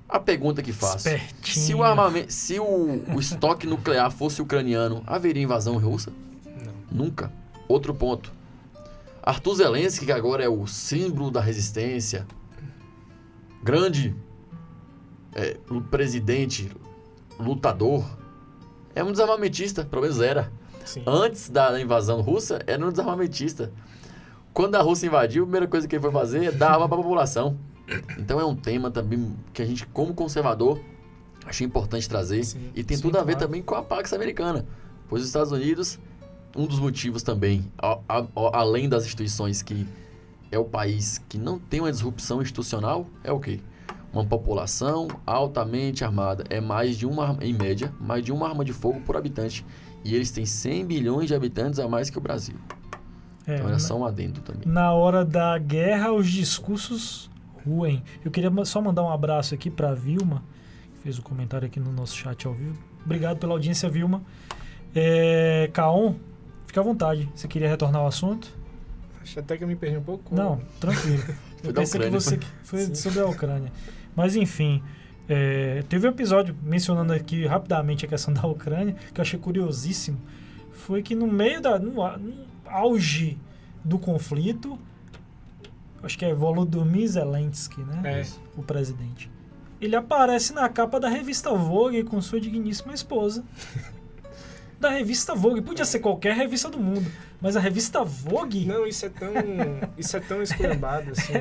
a pergunta que faço: se o estoque nuclear fosse ucraniano, haveria invasão russa? Não. Nunca. Outro ponto. Arthur Zelensky, que agora é o símbolo da resistência, grande presidente, lutador, é um desarmamentista, pelo menos era. Sim. Antes da invasão russa, era um desarmamentista. Quando a Rússia invadiu, a primeira coisa que ele foi fazer é dar arma para a população. Então é um tema também que a gente, como conservador, achei importante trazer. Sim, e tem tudo a ver também com a Pax Americana. Pois os Estados Unidos, um dos motivos também, além das instituições, que é o país que não tem uma disrupção institucional, é o quê? Uma população altamente armada. É em média, mais de uma arma de fogo por habitante. E eles têm 100 bilhões de habitantes a mais que o Brasil. Então era só um adendo também. Na hora da guerra, os discursos ruem. Eu queria só mandar um abraço aqui para a Vilma, que fez o comentário aqui no nosso chat ao vivo. Obrigado pela audiência, Vilma. Caon, fica à vontade. Você queria retornar ao assunto? Acho até que eu me perdi um pouco. Não, tranquilo. Eu pensei que você foi sobre a Ucrânia. Mas enfim, teve um episódio mencionando aqui rapidamente a questão da Ucrânia, que eu achei curiosíssimo. Foi que no meio no auge do conflito, acho que é Volodymyr Zelensky, né? O presidente. Ele aparece na capa da revista Vogue com sua digníssima esposa. Da revista Vogue. Podia ser qualquer revista do mundo, mas a revista Vogue... Não, isso é tão esculhambado, assim.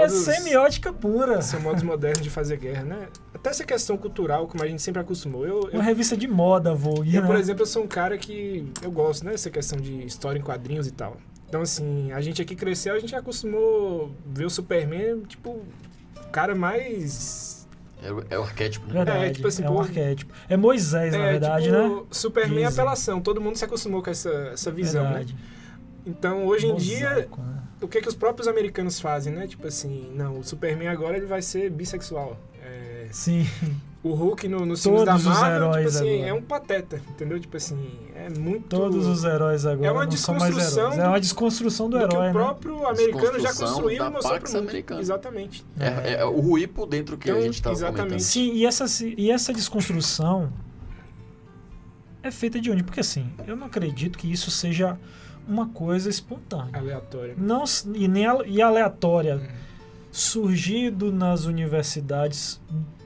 Semiótica pura. São modos modernos de fazer guerra, né? Até essa questão cultural, como a gente sempre acostumou. Uma revista de moda, Vogue. Por exemplo, eu sou um cara que... Eu gosto, né? Essa questão de história em quadrinhos e tal. Então, assim, a gente aqui cresceu, a gente acostumou ver o Superman, tipo, o cara mais... É o arquétipo, né? Verdade, tipo assim, um arquétipo. É Moisés, na verdade, tipo, né? Superman é apelação. Todo mundo se acostumou com essa visão, verdade, né? Então, hoje em dia, né? O que os próprios americanos fazem, né? Tipo assim, não, o Superman agora ele vai ser bissexual. Sim. O Hulk nos filmes da Marvel, tipo assim, é um pateta, entendeu? Tipo assim, é muito... Todos os heróis agora não são mais heróis. É uma desconstrução do herói, que o próprio americano já construiu e mostrou pro mundo. Americana. Exatamente. É o ruir por dentro que a gente estava comentando. Sim, e essa desconstrução é feita de onde? Porque assim, eu não acredito que isso seja uma coisa espontânea. Aleatória. Não, e aleatória. Surgido nas universidades...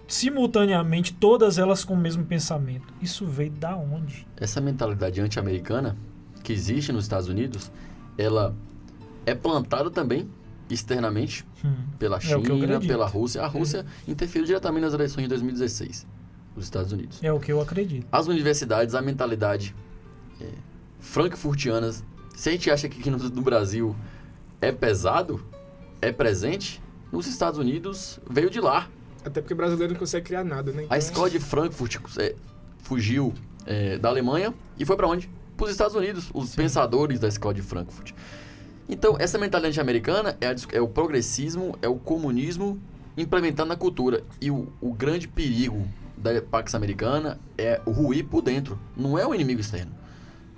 simultaneamente, todas elas com o mesmo pensamento. Isso veio da onde? Essa mentalidade anti-americana que existe nos Estados Unidos, ela é plantada também externamente pela China, pela Rússia. A Rússia interferiu diretamente nas eleições de 2016 dos Estados Unidos. É o que eu acredito. As universidades, a mentalidade frankfurtiana, se a gente acha que aqui no Brasil é pesado, é presente, nos Estados Unidos veio de lá. Até porque brasileiro não consegue criar nada, né? Então... A escola de Frankfurt fugiu da Alemanha e foi para onde? Para os Estados Unidos, os pensadores da escola de Frankfurt. Então, essa mentalidade americana é o progressismo, é o comunismo implementado na cultura. E o grande perigo da Pax Americana é o ruir por dentro, não é o inimigo externo.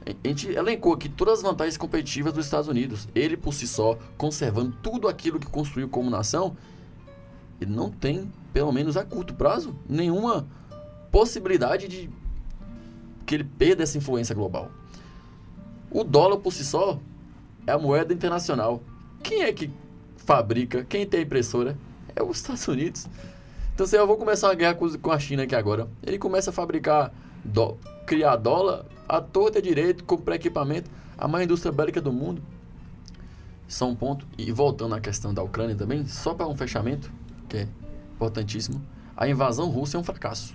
A gente elencou aqui todas as vantagens competitivas dos Estados Unidos. Ele, por si só, conservando tudo aquilo que construiu como nação, ele não tem, pelo menos a curto prazo, nenhuma possibilidade de que ele perda essa influência global. O dólar, por si só, é a moeda internacional. Quem é que fabrica, quem tem a impressora? É os Estados Unidos. Então, se eu vou começar uma guerra com a China aqui agora, ele começa a fabricar, criar dólar à torta e direito, com pré-equipamento, a maior indústria bélica do mundo. Só um ponto. E voltando à questão da Ucrânia também, só para um fechamento, que é importantíssimo, a invasão russa é um fracasso.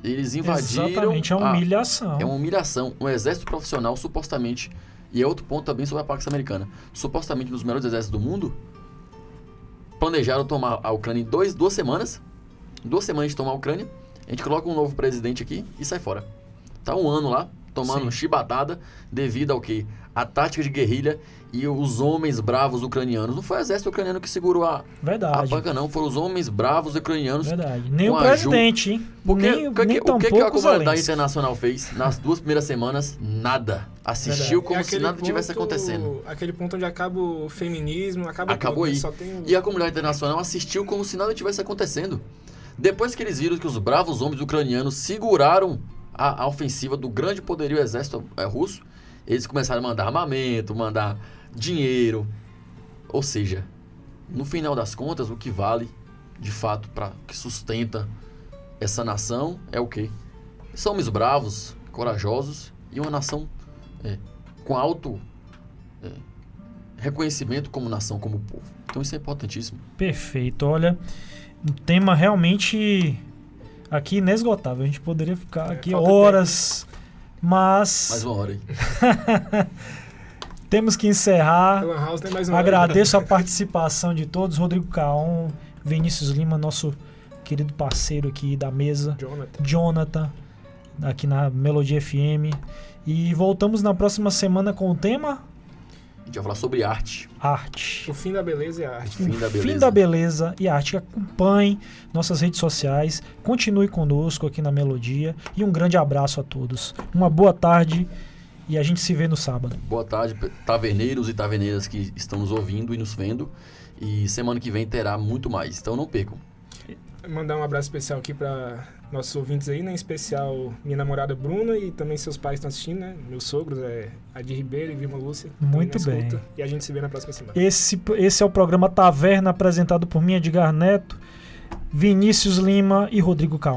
Eles invadiram... Exatamente, é uma humilhação. É uma humilhação. Um exército profissional, supostamente, e é outro ponto também sobre a Pax Americana, supostamente um dos melhores exércitos do mundo, planejaram tomar a Ucrânia em 2 semanas. 2 semanas de tomar a Ucrânia, a gente coloca um novo presidente aqui e sai fora. Tá 1 ano lá, tomando chibatada, devido ao quê? A tática de guerrilha e os homens bravos ucranianos. Não foi o exército ucraniano que segurou a banca, não. Foram os homens bravos ucranianos. Verdade. Nem o presidente, hein? O que a comunidade Zelensky. internacional fez nas 2 primeiras semanas? Nada. Assistiu como se nada tivesse acontecendo. Aquele ponto onde acaba o feminismo, acabou tudo, aí. Só tem... E a comunidade internacional assistiu como se nada tivesse acontecendo. Depois que eles viram que os bravos homens ucranianos seguraram a ofensiva do grande poderio exército russo, eles começaram a mandar armamento, mandar dinheiro. Ou seja, no final das contas, o que vale, de fato, que sustenta essa nação é o quê? São homens bravos, corajosos e uma nação com alto reconhecimento como nação, como povo. Então isso é importantíssimo. Perfeito. Olha, um tema realmente aqui inesgotável. A gente poderia ficar aqui horas, mas... Mais 1 hora aí. Temos que encerrar. House tem mais 1 hora. Agradeço a participação de todos. Rodrigo Caon, Vinícius Lima, nosso querido parceiro aqui da mesa. Jonathan, aqui na Melodia FM. E voltamos na próxima semana com o tema... A gente vai falar sobre arte. Arte. O fim da beleza e a arte. Fim da beleza e arte. Acompanhe nossas redes sociais. Continue conosco aqui na Melodia. E um grande abraço a todos. Uma boa tarde e a gente se vê no sábado. Boa tarde, taverneiros e taverneiras que estão nos ouvindo e nos vendo. E semana que vem terá muito mais. Então não percam. Mandar um abraço especial aqui para nossos ouvintes aí, né? Em especial minha namorada Bruna e também seus pais estão assistindo, né? Meus sogros, Adir Ribeiro e Vilma Lúcia. Muito bem. E a gente se vê na próxima semana. Esse é o programa Taverna, apresentado por mim, Edgar Neto, Vinícius Lima e Rodrigo Caon.